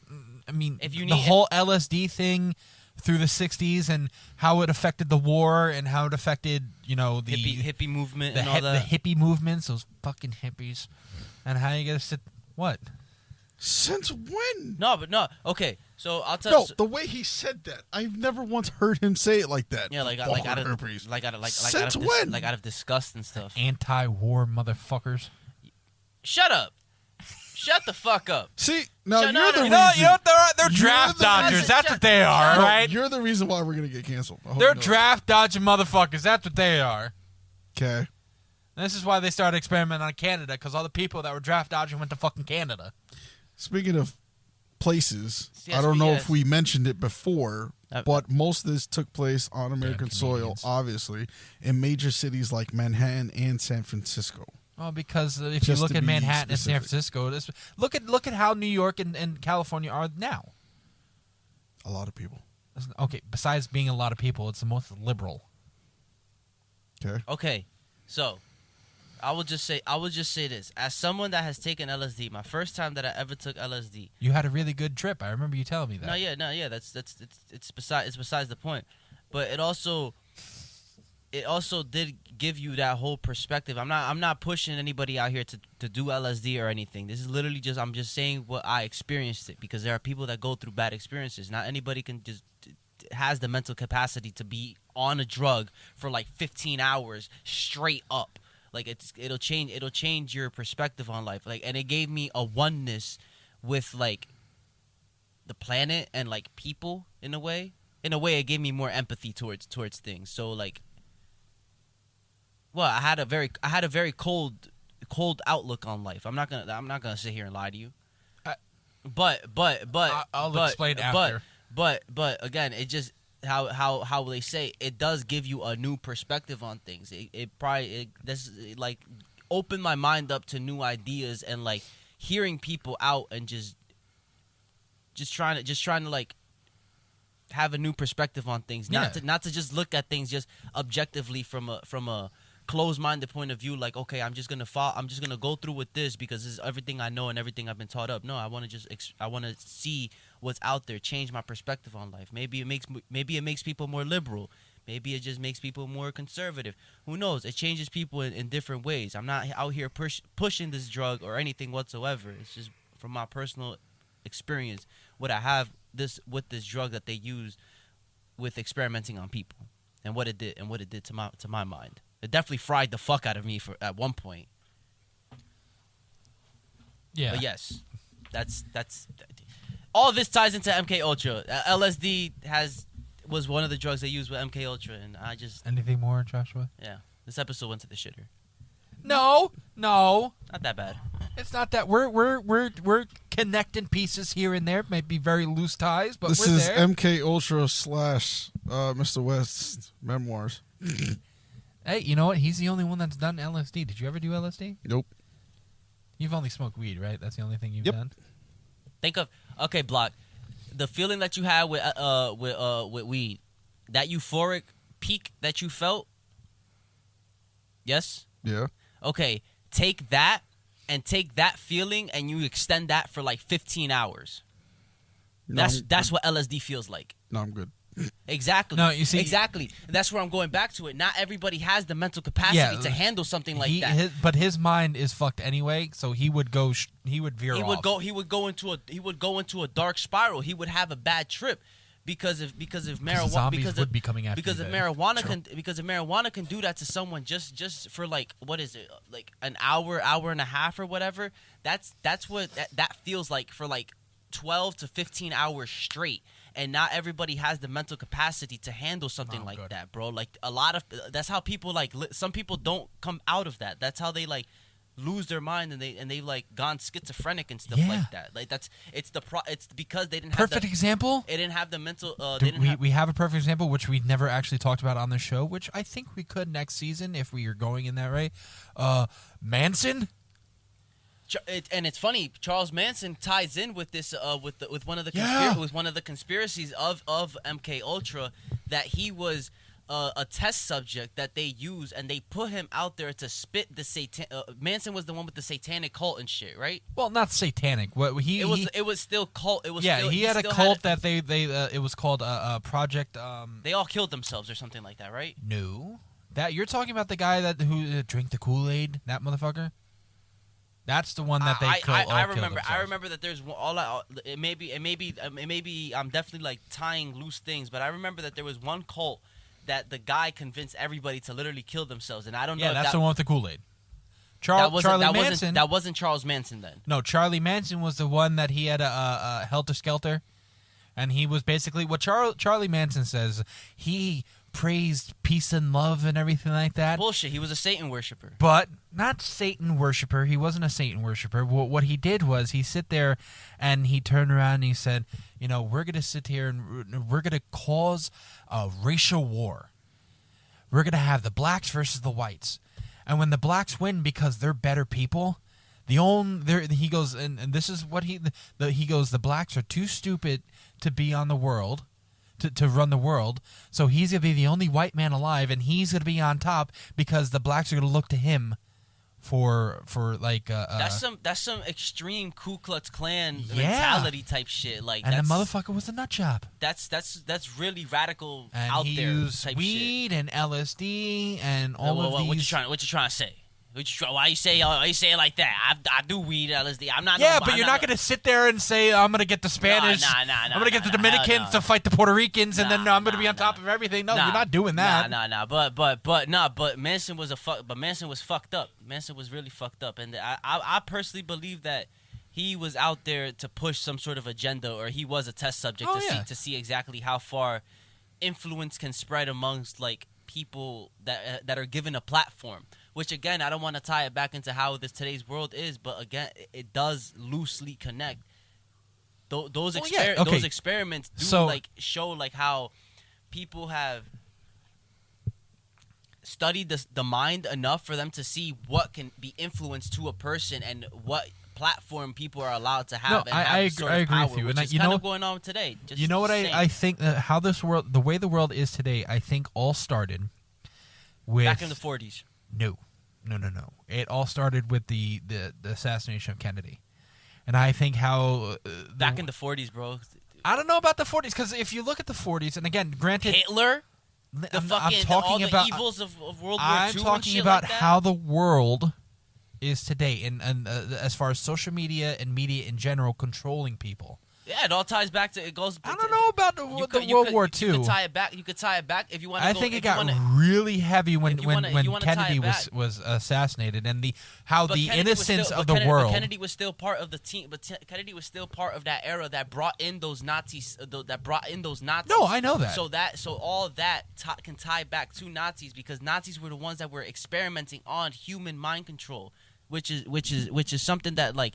whole LSD thing through the 60s and how it affected the war and how it affected the hippie movement and all that. The hippie movements, those fucking hippies, and how you gotta sit what. Since when? No. Okay, so I'll tell you. No, the way he said that, I've never once heard him say it like that. Yeah, out of disgust and stuff. Anti-war motherfuckers. Shut up. Shut the fuck up. See, now you're the reason. They're draft dodgers. That's what they are, right? You're the reason why we're gonna get canceled. They're draft dodging motherfuckers. That's what they are. Okay. This is why they started experimenting on Canada, because all the people that were draft dodging went to fucking Canada. Speaking of places, Yes, I don't know if we mentioned it before, but most of this took place on American soil, obviously, in major cities like Manhattan and San Francisco. Well, because if you look at Manhattan and San Francisco, look at how New York and California are now. A lot of people. Okay, besides being a lot of people, it's the most liberal. Okay, so I will just say this. As someone that has taken LSD, my first time that I ever took LSD. You had a really good trip. I remember you telling me that. No, yeah. That's besides the point. But it also it also did give you that whole perspective. I'm not pushing anybody out here to do LSD or anything. This is literally I'm just saying what I experienced it, because there are people that go through bad experiences. Not anybody can just has the mental capacity to be on a drug for like 15 hours straight up. Like it'll change your perspective on life. Like, and it gave me a oneness with like the planet and like people in a way. In a way, it gave me more empathy towards things. So like, well, I had a very cold outlook on life. I'm not gonna sit here and lie to you. But I'll explain after. But again, it just how they say it does give you a new perspective on things. It like opened my mind up to new ideas, and like hearing people out and just trying to like have a new perspective on things, not to just look at things just objectively from a closed-minded point of view, like, okay, I'm just gonna go through with this because this is everything I know and everything I've been taught up. No, I want to see what's out there, change my perspective on life. Maybe it makes people more liberal. Maybe it just makes people more conservative. Who knows? It changes people in different ways. I'm not out here pushing this drug or anything whatsoever. It's just from my personal experience what I have with this drug that they use with experimenting on people, and what it did to my mind. It definitely fried the fuck out of me at one point. Yeah. But yes, that's all this ties into MK Ultra. LSD was one of the drugs they used with MK Ultra, and I just Anything more, Joshua? yeah. This episode went to the shitter. No, Not that bad. it's not that. We're connecting pieces here and there. Might be very loose ties, but This we're is there. MK Ultra / Mr. West's memoirs. Hey, you know what? He's the only one that's done LSD. Did you ever do LSD? Nope. You've only smoked weed, right? That's the only thing you've Yep. done. Think of Block, the feeling that you had with weed, that euphoric peak that you felt. Yes. Yeah. Okay. Take that feeling and you extend that for like 15 hours. No, That's what LSD feels like. No, I'm good. Exactly. No, you see- exactly. That's where I'm going back to it. Not everybody has the mental capacity to handle something like that. But his mind is fucked anyway, so he would go. He would veer He off. would go into a dark spiral. He would have a bad trip because of marijuana. zombies would be coming after because you if then. marijuana can do that to someone just for like, what is it, like an hour and a half or whatever. That's what that feels like for like 12 to 15 hours straight. And not everybody has the mental capacity to handle something like that, bro. Like that's how people like. Some people don't come out of that. That's how they like lose their mind and they like gone schizophrenic and stuff like that. Like it's because they didn't have Perfect example. It didn't have the mental. We have a perfect example, which we never actually talked about on the show, which I think we could next season if we are going in that way. Manson. And it's funny, Charles Manson ties in with this with one of the conspiracies of MK Ultra, that he was a test subject that they use and they put him out there to spit the satan. Manson was the one with the satanic cult and shit, right? Well, not satanic. What it was still cult. It was he had a cult that they it was called Project. They all killed themselves or something like that, right? No, that you're talking about the guy who drank the Kool-Aid, that motherfucker. That's the one that they I remember that there's it may be I'm definitely like tying loose things, but I remember that there was one cult that the guy convinced everybody to literally kill themselves, and I don't know. Yeah, that's the one with the Kool-Aid. Charlie Manson. That wasn't Charles Manson then. No, Charlie Manson was the one that he had a helter skelter, and he was basically what Charlie Manson says. He praised peace and love and everything like that. Bullshit. He was a Satan worshiper. But not Satan worshiper. He wasn't a Satan worshiper. What he did was he sit there and he turned around and he said, you know, we're going to sit here and we're going to cause a racial war. We're going to have the blacks versus the whites. And when the blacks win because they're better people, he goes, and this is what he goes, the blacks are too stupid to be on the world. To run the world, so he's gonna be the only white man alive, and he's gonna be on top because the blacks are gonna look to him for like that's some extreme Ku Klux Klan mentality type shit. Like, and the motherfucker was a nut job. That's really radical and out he there used type weed shit. and LSD and all of these. What you trying to say? Why you say it like that? I do weed, LSD. I'm not. Yeah, but you're not going to sit there and say I'm going to get the Spanish. I'm going to get the Dominicans to fight the Puerto Ricans, and then I'm going to be on top of everything. No, you're not doing that. But Manson was Manson was fucked up. Manson was really fucked up, and I personally believe that he was out there to push some sort of agenda, or he was a test subject to see exactly how far influence can spread amongst like people that are given a platform. Which, again, I don't want to tie it back into how today's world is, but, again, it does loosely connect. Those experiments do, show, like, how people have studied the mind enough for them to see what can be influenced to a person and what platform people are allowed to have. No, I agree with you. Which is kind of going on today. You know what I think? How this world, the way the world is today, I think all started with... Back in the 40s. No. It all started with the assassination of Kennedy. And I think how... Back in the 40s, bro. I don't know about the 40s, because if you look at the 40s, and again, granted... Hitler? I'm talking about evils of World War II I'm talking about how the world is today, and as far as social media and media in general controlling people. Yeah, it all ties back to it goes. I don't know about the World War II. You could tie it back. You could tie it back if you want. I think it got really heavy when Kennedy was assassinated, and the innocence of the world. Kennedy was still part of the team. But Kennedy was still part of that era that brought in those Nazis. No, I know that. So all of that can tie back to Nazis, because Nazis were the ones that were experimenting on human mind control, which is something that like.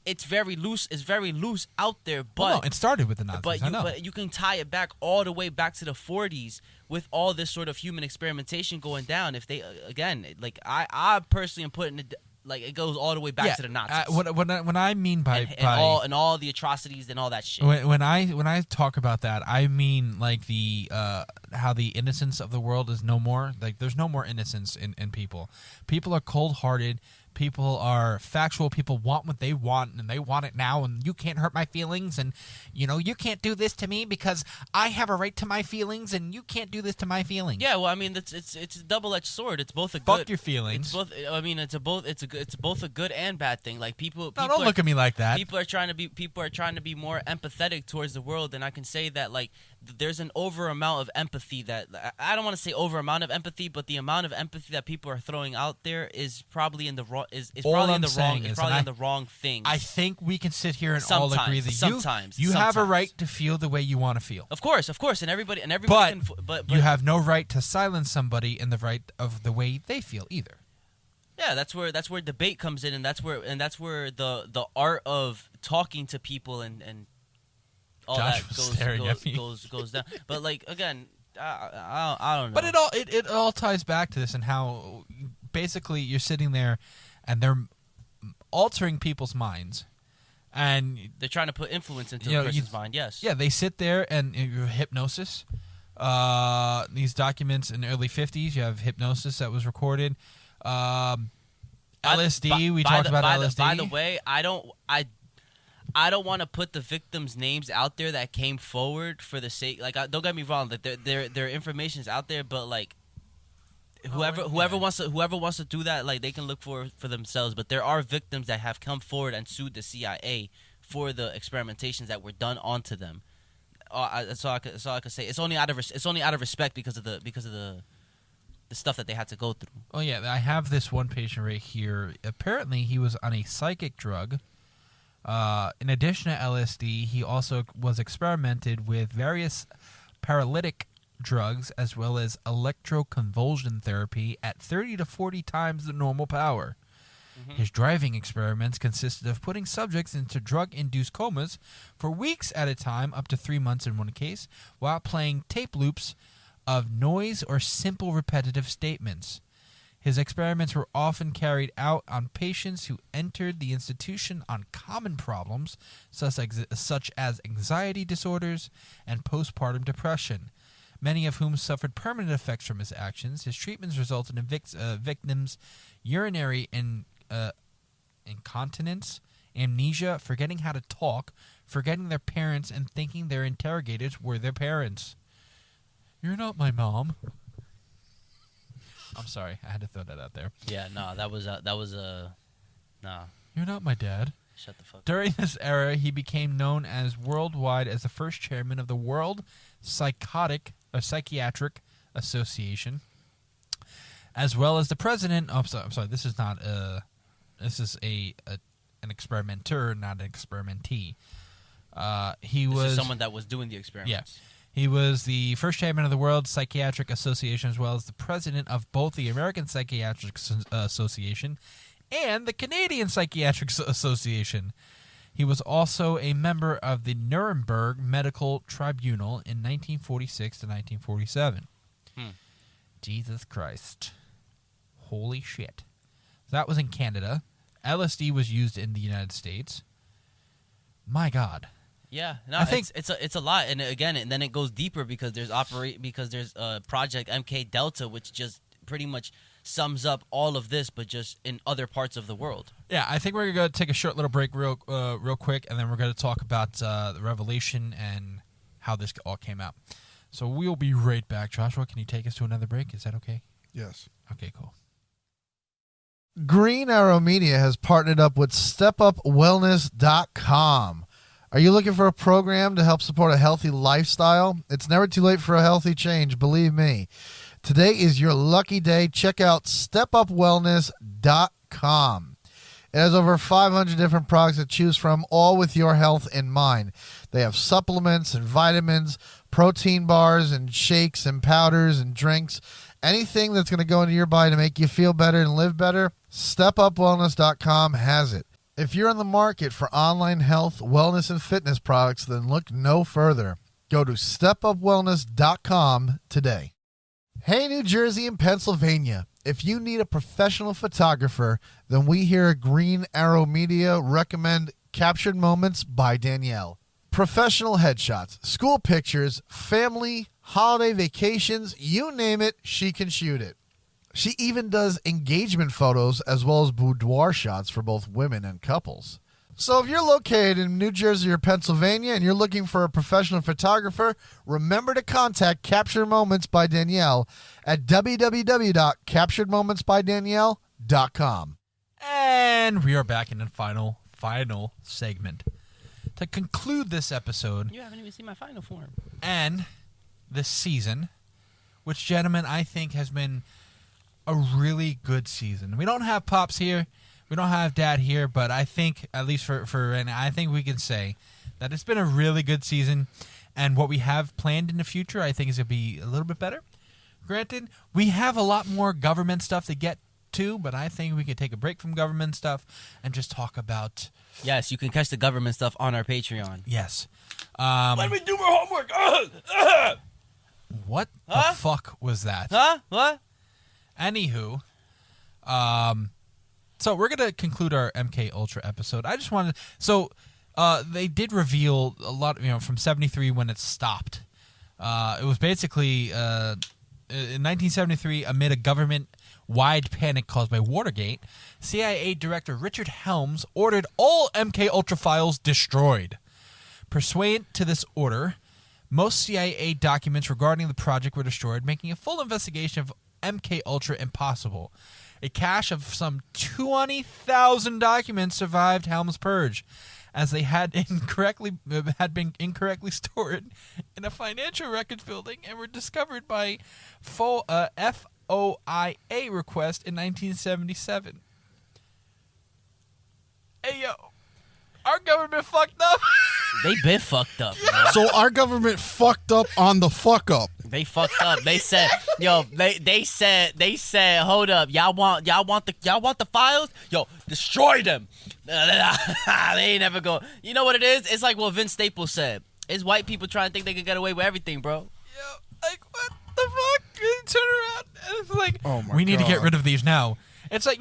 It's very loose. It's very loose out there, but no, it started with the Nazis. But you can tie it back all the way back to the 40s with all this sort of human experimentation going down. If they I personally am putting it like it goes all the way back to the Nazis. When I mean by all the atrocities and all that shit. When I talk about that, I mean like the how the innocence of the world is no more. Like there's no more innocence in people. People are cold-hearted. People are factual. People want what they want, and they want it now. And you can't hurt my feelings, and you can't do this to me because I have a right to my feelings, and you can't do this to my feelings. Yeah, well, I mean, it's a double-edged sword. It's both a fuck your feelings. It's both. I mean, it's both a good and bad thing. Like people don't look at me like that. People are trying to be more empathetic towards the world, and I can say that like there's an over amount of empathy that I don't want to say over amount of empathy, but the amount of empathy that people are throwing out there is probably in the wrong. Is probably in the wrong. It's probably in the wrong thing. I think we can sit here and all agree that you have a right to feel the way you want to feel. Of course, and everybody but you have no right to silence somebody in the right of the way they feel either. Yeah, that's where debate comes in, and that's where the art of talking to people and all Josh that goes down. But like again, I don't know. But it all ties back to this and how basically you're sitting there and they're altering people's minds, and they're trying to put influence into a person's mind. Yes. Yeah, they sit there and hypnosis. These documents in the early 50s, you have hypnosis that was recorded. LSD. We talked about LSD. By the way, I don't want to put the victims' names out there that came forward for the sake. Like, don't get me wrong. Like, their information is out there, but like. Whoever wants to do that, like they can look for themselves. But there are victims that have come forward and sued the CIA for the experimentations that were done onto them. That's all I could say. It's only out of respect because of the stuff that they had to go through. Oh yeah, I have this one patient right here. Apparently, he was on a psychic drug. In addition to LSD, he also was experimented with various paralytic drugs as well as electroconvulsion therapy at 30 to 40 times the normal power. Mm-hmm. His driving experiments consisted of putting subjects into drug-induced comas for weeks at a time, up to 3 months in one case, while playing tape loops of noise or simple repetitive statements. His experiments were often carried out on patients who entered the institution on common problems such as anxiety disorders and postpartum depression, many of whom suffered permanent effects from his actions. His treatments resulted in victims' urinary incontinence, amnesia, forgetting how to talk, forgetting their parents, and thinking their interrogators were their parents. You're not my mom. I'm sorry, I had to throw that out there. Yeah, no, that was nah. You're not my dad. Shut the fuck up. During this era, he became known as worldwide as the first chairman of the World Psychiatric Association, as well as the president. Oh, I'm sorry. This is not This is an experimenter, not an experimentee. This is someone that was doing the experiments. Yeah. He was the first chairman of the World Psychiatric Association, as well as the president of both the American Psychiatric Association and the Canadian Psychiatric Association. He was also a member of the Nuremberg Medical Tribunal in 1946 to 1947. Jesus Christ. Holy shit. That was in Canada. LSD was used in the United States. My God. Yeah, no, I think it's a lot, and again, and then it goes deeper because there's Project MK Delta, which just pretty much sums up all of this, but just in other parts of the world. Yeah, I think we're gonna take a short little break, real quick, and then we're gonna talk about the revelation and how this all came out. So we'll be right back. Joshua, can you take us to another break? Is that okay? Yes. Okay, cool. Green Arrow Media has partnered up with StepUpWellness.com. Are you looking for a program to help support a healthy lifestyle? It's never too late for a healthy change, believe me. Today is your lucky day. Check out StepUpWellness.com. It has over 500 different products to choose from, all with your health in mind. They have supplements and vitamins, protein bars and shakes and powders and drinks. Anything that's going to go into your body to make you feel better and live better, StepUpWellness.com has it. If you're in the market for online health, wellness, and fitness products, then look no further. Go to StepUpWellness.com today. Hey, New Jersey and Pennsylvania. If you need a professional photographer, then we here at Green Arrow Media recommend Captured Moments by Danielle. Professional headshots, school pictures, family, holiday vacations, you name it, she can shoot it. She even does engagement photos as well as boudoir shots for both women and couples. So if you're located in New Jersey or Pennsylvania and you're looking for a professional photographer, remember to contact Captured Moments by Danielle at www.capturedmomentsbydanielle.com. And we are back in the final segment. To conclude this episode. You haven't even seen my final form. And this season, which, gentlemen, I think has been a really good season. We don't have Pops here. We don't have Dad here, but I think, at least for right now, I think we can say that it's been a really good season, and what we have planned in the future, I think, is going to be a little bit better. Granted, we have a lot more government stuff to get to, but I think we could take a break from government stuff and just talk about... Yes, you can catch the government stuff on our Patreon. Yes. Let me do my homework. What the fuck was that? Huh? What? Anywho, so we're gonna conclude our MK Ultra episode. I just wanted they did reveal a lot, from '73 when it stopped. It was basically in 1973, amid a government-wide panic caused by Watergate, CIA Director Richard Helms ordered all MK Ultra files destroyed. Pursuant to this order, most CIA documents regarding the project were destroyed, making a full investigation of MK Ultra impossible. A cache of some 20,000 documents survived Helm's purge, as they had been incorrectly stored in a financial records building and were discovered by FOIA request in 1977. Hey yo, our government fucked up. They been fucked up. Yeah. So our government fucked up on the fuck up. They fucked up. They said, they said, hold up, y'all want the files? Yo, destroy them. They ain't never go. You know what it is? It's like what Vince Staples said. It's white people trying to think they can get away with everything, bro. Yo, like what the fuck? Turn around and it's like, oh my we need God. to get rid of these now. It's like,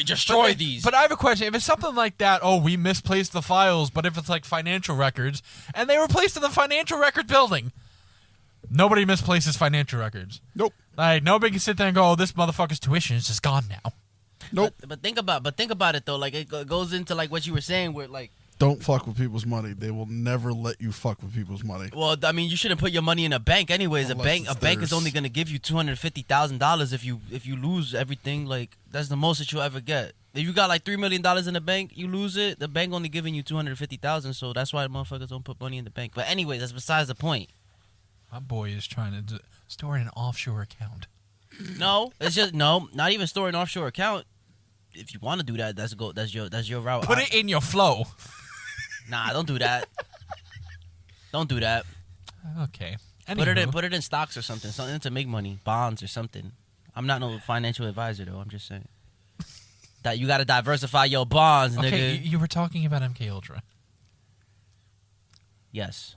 destroy these. But I have a question. If it's something like that, we misplaced the files, but if it's like financial records, and they were placed in the financial record building, nobody misplaces financial records. Nope. Like, nobody can sit there and go, this motherfucker's tuition is just gone now. Nope. But think about it though. Like it goes into like what you were saying, where like. Don't fuck with people's money. They will never let you fuck with people's money. Well, I mean, you shouldn't put your money in a bank anyways. Unless A bank is only going to give you $250,000 if you lose everything. Like that's the most that you'll ever get. If you got like $3 million in the bank, you lose it. The bank only giving you $250,000. So that's why motherfuckers don't put money in the bank. But anyways, that's besides the point. My boy is trying to store in an offshore account. No, it's just not even store an offshore account. If you want to do that, that's your route. Put it in your flow. Nah, don't do that. Don't do that. Okay. Put it in stocks or something to make money, bonds or something. I'm not no financial advisor though. I'm just saying that you got to diversify your bonds, nigga. Okay, you were talking about MK Ultra. Yes.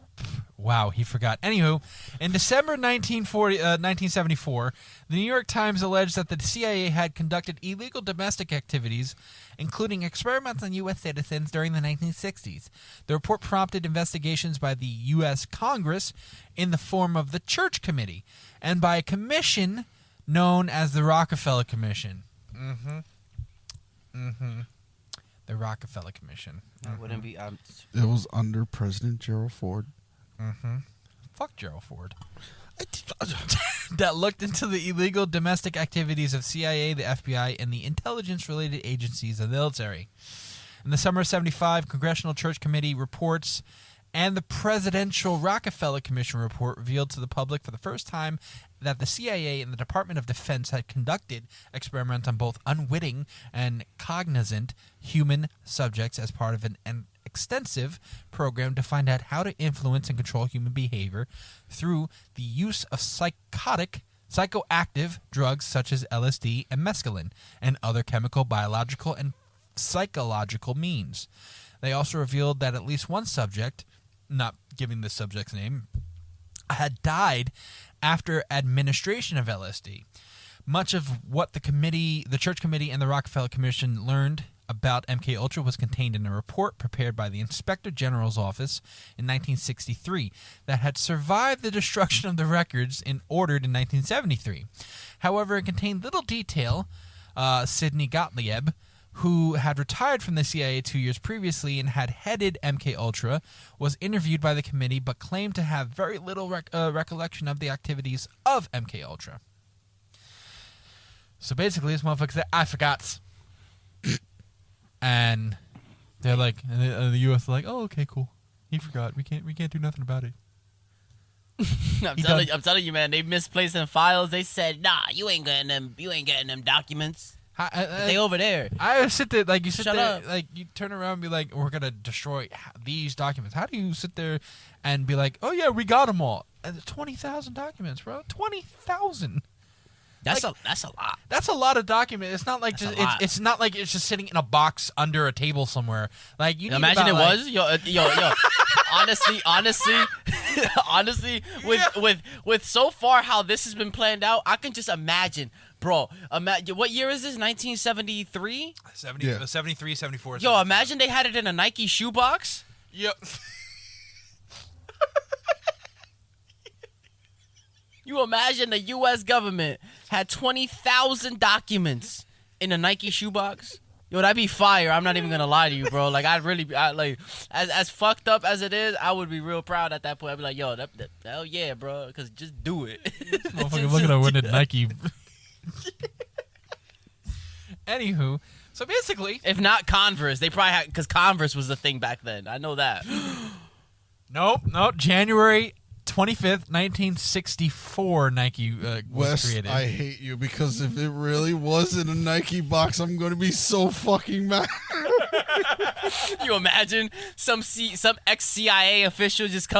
Wow, he forgot. Anywho, in December 1974, the New York Times alleged that the CIA had conducted illegal domestic activities, including experiments on U.S. citizens during the 1960s. The report prompted investigations by the U.S. Congress in the form of the Church Committee and by a commission known as the Rockefeller Commission. The Rockefeller Commission. That wouldn't be. It was under President Gerald Ford. Fuck Gerald Ford. That looked into the illegal domestic activities of CIA, the FBI, and the intelligence-related agencies of the military. In the summer of 1975, Congressional Church Committee reports and the Presidential Rockefeller Commission report revealed to the public for the first time that the CIA and the Department of Defense had conducted experiments on both unwitting and cognizant human subjects as part of an extensive program to find out how to influence and control human behavior through the use of psychoactive drugs such as LSD and mescaline and other chemical, biological, and psychological means. They also revealed that at least one subject, not giving the subject's name, had died after administration of LSD. Much of what the Church Committee and the Rockefeller Commission learned about MKUltra was contained in a report prepared by the Inspector General's office in 1963 that had survived the destruction of the records ordered in 1973. However, it contained little detail. Sidney Gottlieb, who had retired from the CIA 2 years previously and had headed MKUltra, was interviewed by the committee but claimed to have very little recollection of the activities of MKUltra. So basically, this motherfucker said, "I forgot." And they're like, and the U.S. is like, "Oh, okay, cool. He forgot. We can't do nothing about it." I'm telling you, man. They misplaced them files. They said, "Nah, you ain't getting them documents." They over there. I sit there like you sit Shut there up. like you turn around and be like, "We're gonna destroy these documents." How do you sit there and be like, "Oh yeah, we got them all"? 20,000 documents, bro. 20,000. That's like, a lot. That's a lot of documents. It's not like it's not like it's just sitting in a box under a table somewhere. Like you need imagine about, it was yo. honestly, with so far how this has been planned out, I can just imagine, bro. What year is this? 1973. 73, 74. Yo, imagine they had it in a Nike shoebox. Yep. You imagine the U.S. government had 20,000 documents in a Nike shoebox? Yo, that'd be fire. I'm not even gonna lie to you, bro. Like, as fucked up as it is, I would be real proud at that point. I'd be like, yo, hell yeah, bro, because just do it. Motherfucker, look at that winning Nike. Anywho, so basically, if not Converse, they probably had, because Converse was the thing back then. I know that. Nope. January 25th, 1964, Nike was Wes, created. I hate you because if it really was in a Nike box, I'm going to be so fucking mad. You imagine some ex-CIA official just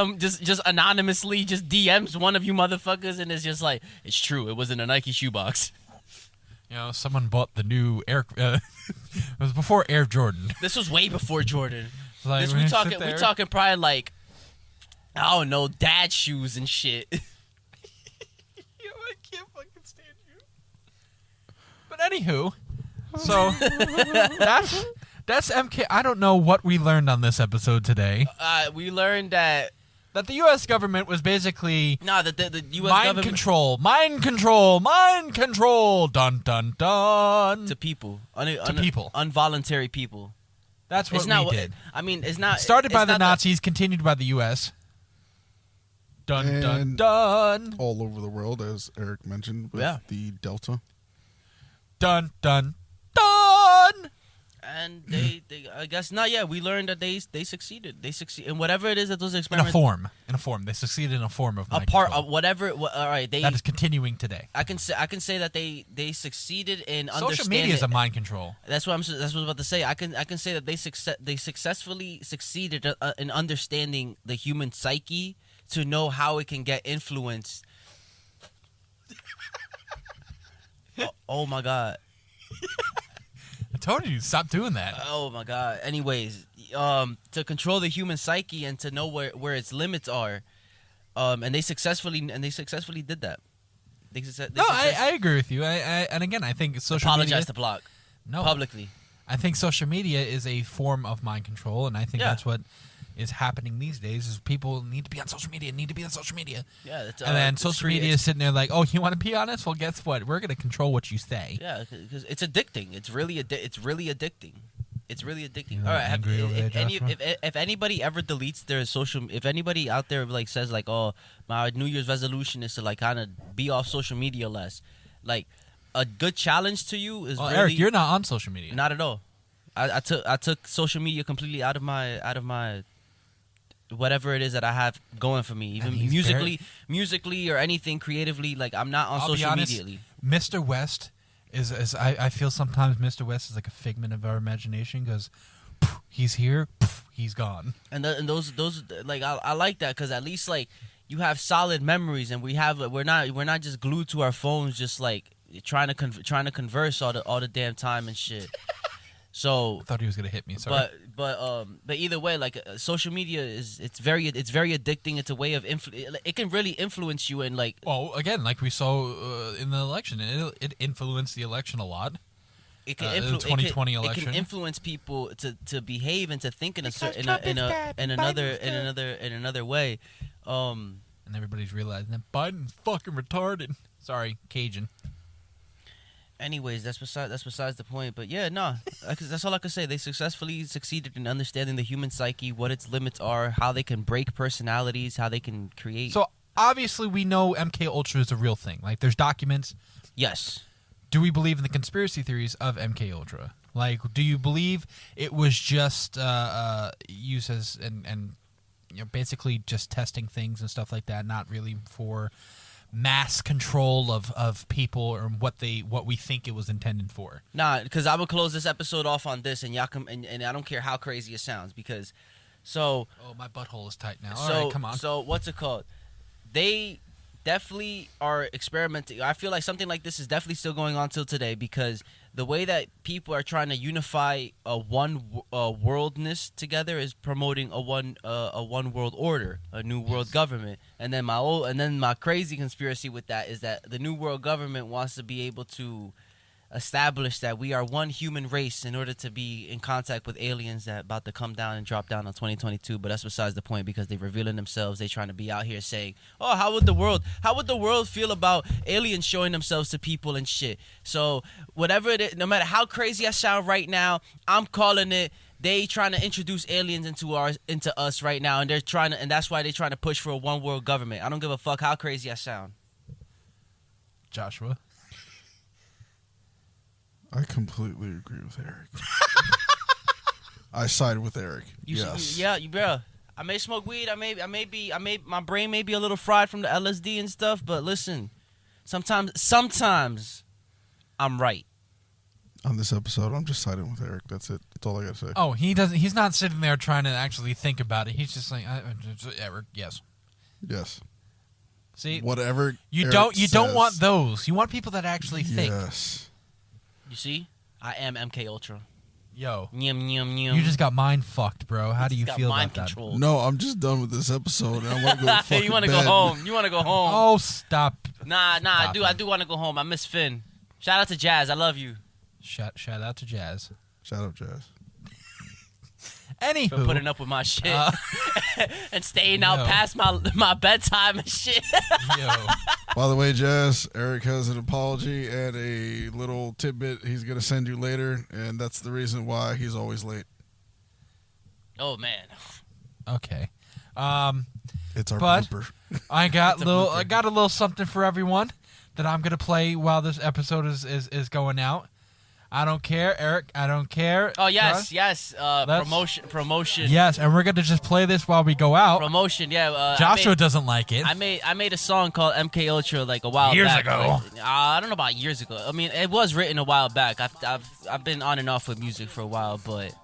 anonymously just DMs one of you motherfuckers and it's just like, it's true, it was in a Nike shoebox. You know, someone bought the new Air. It was before Air Jordan. This was way before Jordan. Like, we talking probably like, I don't know, dad shoes and shit. Yo, I can't fucking stand you. But anywho, so that's MK. I don't know what we learned on this episode today. We learned that That the U.S. government was basically the U.S. mind government control, mind control, dun dun dun to people, people, involuntary people. That's what we did. I mean, it's not started by it's the not Nazis, continued by the U.S. Dun dun dun. All over the world, as Eric mentioned, with the Delta. Dun dun dun. And they I guess not yet. We learned that they succeeded. They succeed in whatever it is that those In experiments. a form. They succeeded in a form of mind part control. of whatever. All right, that is continuing today. I can say that they succeeded in Social understanding. media is a mind control. That's what I was about to say. I can say that they successfully succeeded in understanding the human psyche to know how it can get influenced. Oh my God. I told you, stop doing that. Oh my God. Anyways, to control the human psyche and to know where its limits are, and they successfully did that. I agree with you. And again, I think social apologize media. to Block. No, publicly. I think social media is a form of mind control, and I think that's what is happening these days. Is people need to be on social media, Yeah, and then social media is sitting there like, oh, you want to be honest? Well, guess what? We're going to control what you say. Yeah, because it's addicting. It's really addicting. It's really addicting. All right, if anybody ever deletes their social, if anybody out there like says like, oh, my New Year's resolution is to like kind of be off social media less, like a good challenge to you is. Really, Eric, you're not on social media. Not at all. I took social media completely out of my whatever it is that I have going for me, even musically or anything creatively. Like I'm not on social media. Mr. West is I feel sometimes Mr. West is like a figment of our imagination because he's here, he's gone. And those like I like that because at least like you have solid memories and we're not just glued to our phones just like trying to converse all the damn time and shit. So I thought he was gonna hit me. Sorry. But either way, like social media it's very addicting. It's a way of it can really influence you and like. Well, again, like we saw in the election, it influenced the election a lot. It can the 2020 election. It can influence people to behave and to think in another way. And everybody's realizing that Biden's fucking retarded. Sorry, Cajun. Anyways, that's besides the point. But yeah, no, that's all I could say. They successfully succeeded in understanding the human psyche, what its limits are, how they can break personalities, how they can create. So obviously, we know MK Ultra is a real thing. Like, there's documents. Yes. Do we believe in the conspiracy theories of MK Ultra? Like, do you believe it was just used as and basically just testing things and stuff like that, not really for mass control of people or what we think it was intended for? Nah, because I will close this episode off on this, and y'all come and I don't care how crazy it sounds because oh, my butthole is tight now. All right, come on. So what's it called? They definitely are experimenting. I feel like something like this is definitely still going on till today because the way that people are trying to unify a one worldness together is promoting a one world order, a new world government. And then my crazy conspiracy with that is that the new world government wants to be able to establish that we are one human race in order to be in contact with aliens that about to come down and drop down on 2022. But that's besides the point because they're revealing themselves. They're trying to be out here saying, oh, how would the world feel about aliens showing themselves to people and shit? So whatever it is, no matter how crazy I sound right now, I'm calling it. They trying to introduce aliens into us right now, and that's why they're trying to push for a one world government. I don't give a fuck how crazy I sound. Joshua. I completely agree with Eric. I side with Eric. Bro. I may smoke weed. My brain may be a little fried from the LSD and stuff. But listen, sometimes I'm right. On this episode, I'm just siding with Eric. That's it. That's all I gotta say. Oh, he doesn't. He's not sitting there trying to actually think about it. He's just like, Eric, yes. See, whatever you Eric don't want those. You want people that actually think. Yes. You see, I am MK Ultra. Yo, you just got mind fucked, bro. How do you feel about controlled. that? No, I'm just done with this episode. I want to go fucking You want to bed. go home? You want to go home? Oh, stop. Nah. Stop I do want to go home. I miss Finn. Shout out to Jazz. I love you. Shout out to Jazz. Shout out Jazz. Anywho, for putting up with my shit and staying out past my bedtime and shit. By the way, Jazz, Eric has an apology and a little tidbit he's going to send you later, and that's the reason why he's always late. Oh, man. Okay. It's our but blooper. I got a little something for everyone that I'm going to play while this episode is going out. I don't care, Eric. I don't care. Oh, yes, yes. Promotion. Yes, and we're going to just play this while we go out. Promotion, yeah. Joshua doesn't like it. I made a song called MK Ultra like a while years back. ago. I don't know about years ago. I mean, it was written a while back. I've been on and off with music for a while, but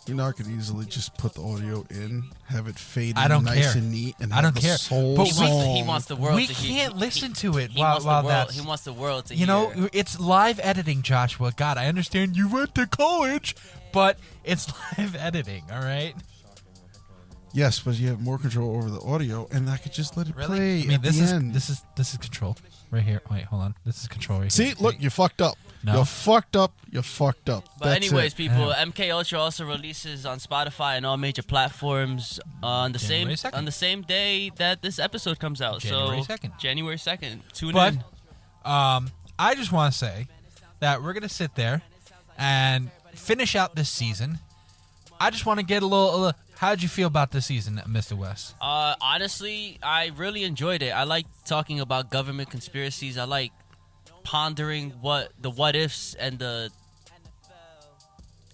You know, I could easily just put the audio in, have it fade I don't nice care. and neat, and I don't have care. the soul But song. he wants the world we to can't listen to it he while wants that's... He wants the world to You know, it's live editing, Joshua. God, I understand you went to college, but it's live editing, all right? Yes, but you have more control over the audio, and I could just let it play I mean, at this the is end. this is control right here. Wait, hold on. This is control right See, here. look, you fucked up. No. You fucked up. You fucked up. But That's anyways, it. people, MK Ultra also releases on Spotify and all major platforms on the January 2nd. same day that this episode comes out. January so 2nd. January 2nd. Tune But in. I just want to say that we're going to sit there and finish out this season. I just want to get a little how'd you feel about this season, Mr. West? Honestly, I really enjoyed it. I like talking about government conspiracies. I like pondering what ifs and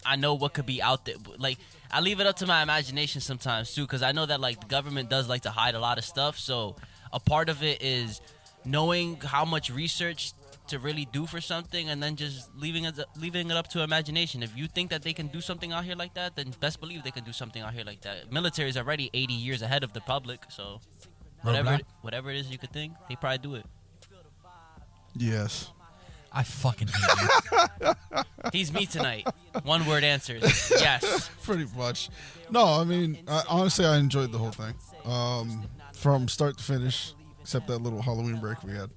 I know what could be out there. Like, I leave it up to my imagination sometimes too, because I know that like the government does like to hide a lot of stuff. So a part of it is knowing how much research to really do for something, and then just leaving it up to imagination. If you think that they can do something out here like that, then best believe they can do something out here like that. Military is already 80 years ahead of the public, so whatever it is you could think, they probably do it. Yes. I fucking hate you. He's me tonight. One word answers. Yes. Pretty much. No, I mean, honestly, I enjoyed the whole thing. From start to finish, except that little Halloween break we had.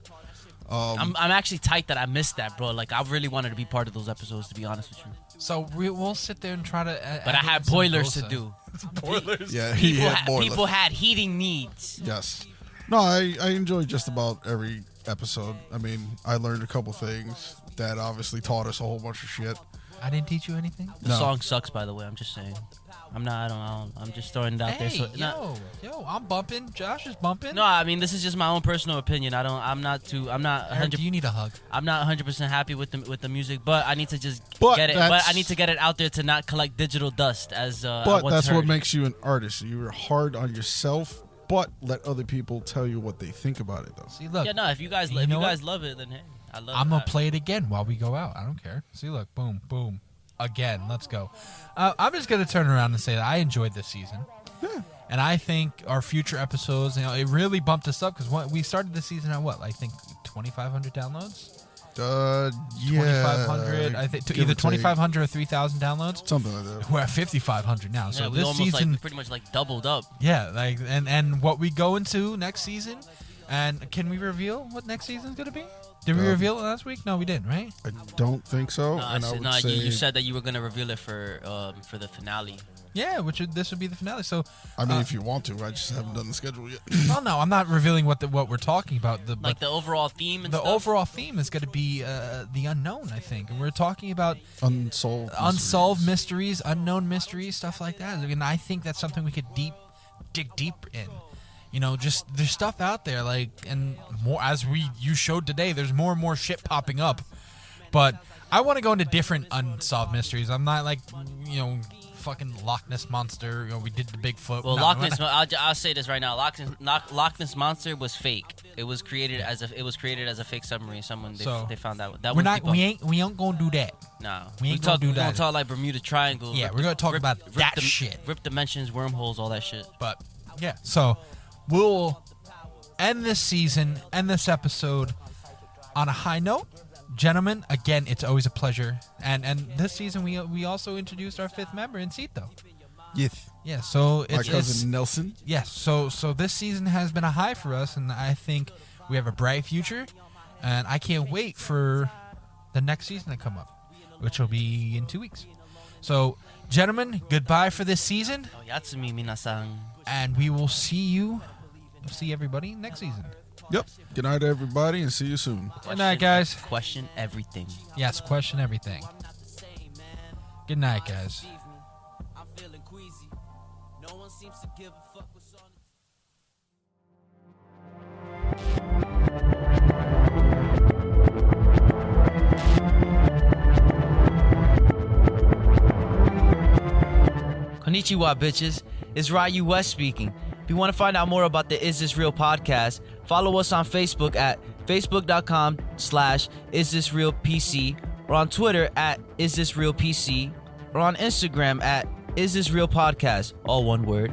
I'm actually tight that I missed that, bro. Like, I really wanted to be part of those episodes, to be honest with you. So we'll sit there and try to... but I had boilers to do. Boilers? Yeah, he had boilers. People had heating needs. Yes. No, I enjoyed just about every episode. I mean, I learned a couple things. Dad obviously taught us a whole bunch of shit. I didn't teach you anything? The song sucks, by the way. I'm just saying. I'm just throwing it out there. So, yo, I'm bumping. Josh is bumping. No, I mean, this is just my own personal opinion. I'm not 100. Eric, do you need a hug? I'm not 100% happy with the music, but I need to just get it. that's- But I need to get it out there to not collect digital dust. As I But once that's heard. what makes you an artist. You're hard on yourself, but let other people tell you what they think about it, though. See, look. Yeah, no. If you guys love it, then hey, I love it. I'm going to play it again while we go out. I don't care. See, look. Boom, boom. Again. Let's go. I'm just going to turn around and say that I enjoyed this season. Yeah. And I think our future episodes, it really bumped us up because we started the season at what? I think 2,500 downloads? Yeah. 2,500. I think either 2,500 or 3,000 downloads. Something like that. We're at 5,500 now. Yeah, So we this almost season, pretty much doubled up. yeah, and what we go into next season, and can we reveal what next season's gonna be? Did we reveal it last week? No, we didn't, right? I don't think so. No, and I would no, say, you said that you were gonna reveal it for the finale. Yeah, this would be the finale. So, I mean, if you want to, I just haven't done the schedule yet. well, no, I'm not revealing what we're talking about. Like the overall theme and the stuff? overall theme is going to be the unknown, I think, and we're talking about unsolved mysteries, unknown mysteries, stuff like that. And I think that's something we could dig deep in. Just there's stuff out there, like, and more as you showed today. There's more and more shit popping up, but I want to go into different unsolved mysteries. I'm not like fucking Loch Ness monster. We did the Bigfoot. Well, No, Loch Ness. I'll say this right now. Loch Ness monster was fake. It was created as a fake submarine. They found out. That we was ain't gonna do that. Nah, we ain't gonna do We're that. gonna talk like Bermuda Triangle. Yeah, we're gonna talk about that shit. Rip dimensions, wormholes, all that shit. But yeah, so we'll end this season, end this episode on a high note. Gentlemen, again, it's always a pleasure. And this season, we also introduced our fifth member, Incito. Yes. Yeah, so My cousin Nelson. Yes, so this season has been a high for us, and I think we have a bright future. And I can't wait for the next season to come up, which will be in 2 weeks. So, gentlemen, goodbye for this season. Yatsumi minasan. And we will see everybody next season. Yep. Good night, everybody, and see you soon. Good night, guys. Question everything. Yes, question everything. Good night, guys. Konnichiwa, bitches. It's Ryu West speaking. If you want to find out more about the Is This Real podcast, follow us on Facebook at facebook.com/isthisrealpc, or on Twitter at isthisrealpc, or on Instagram at isthisrealpodcast, all one word.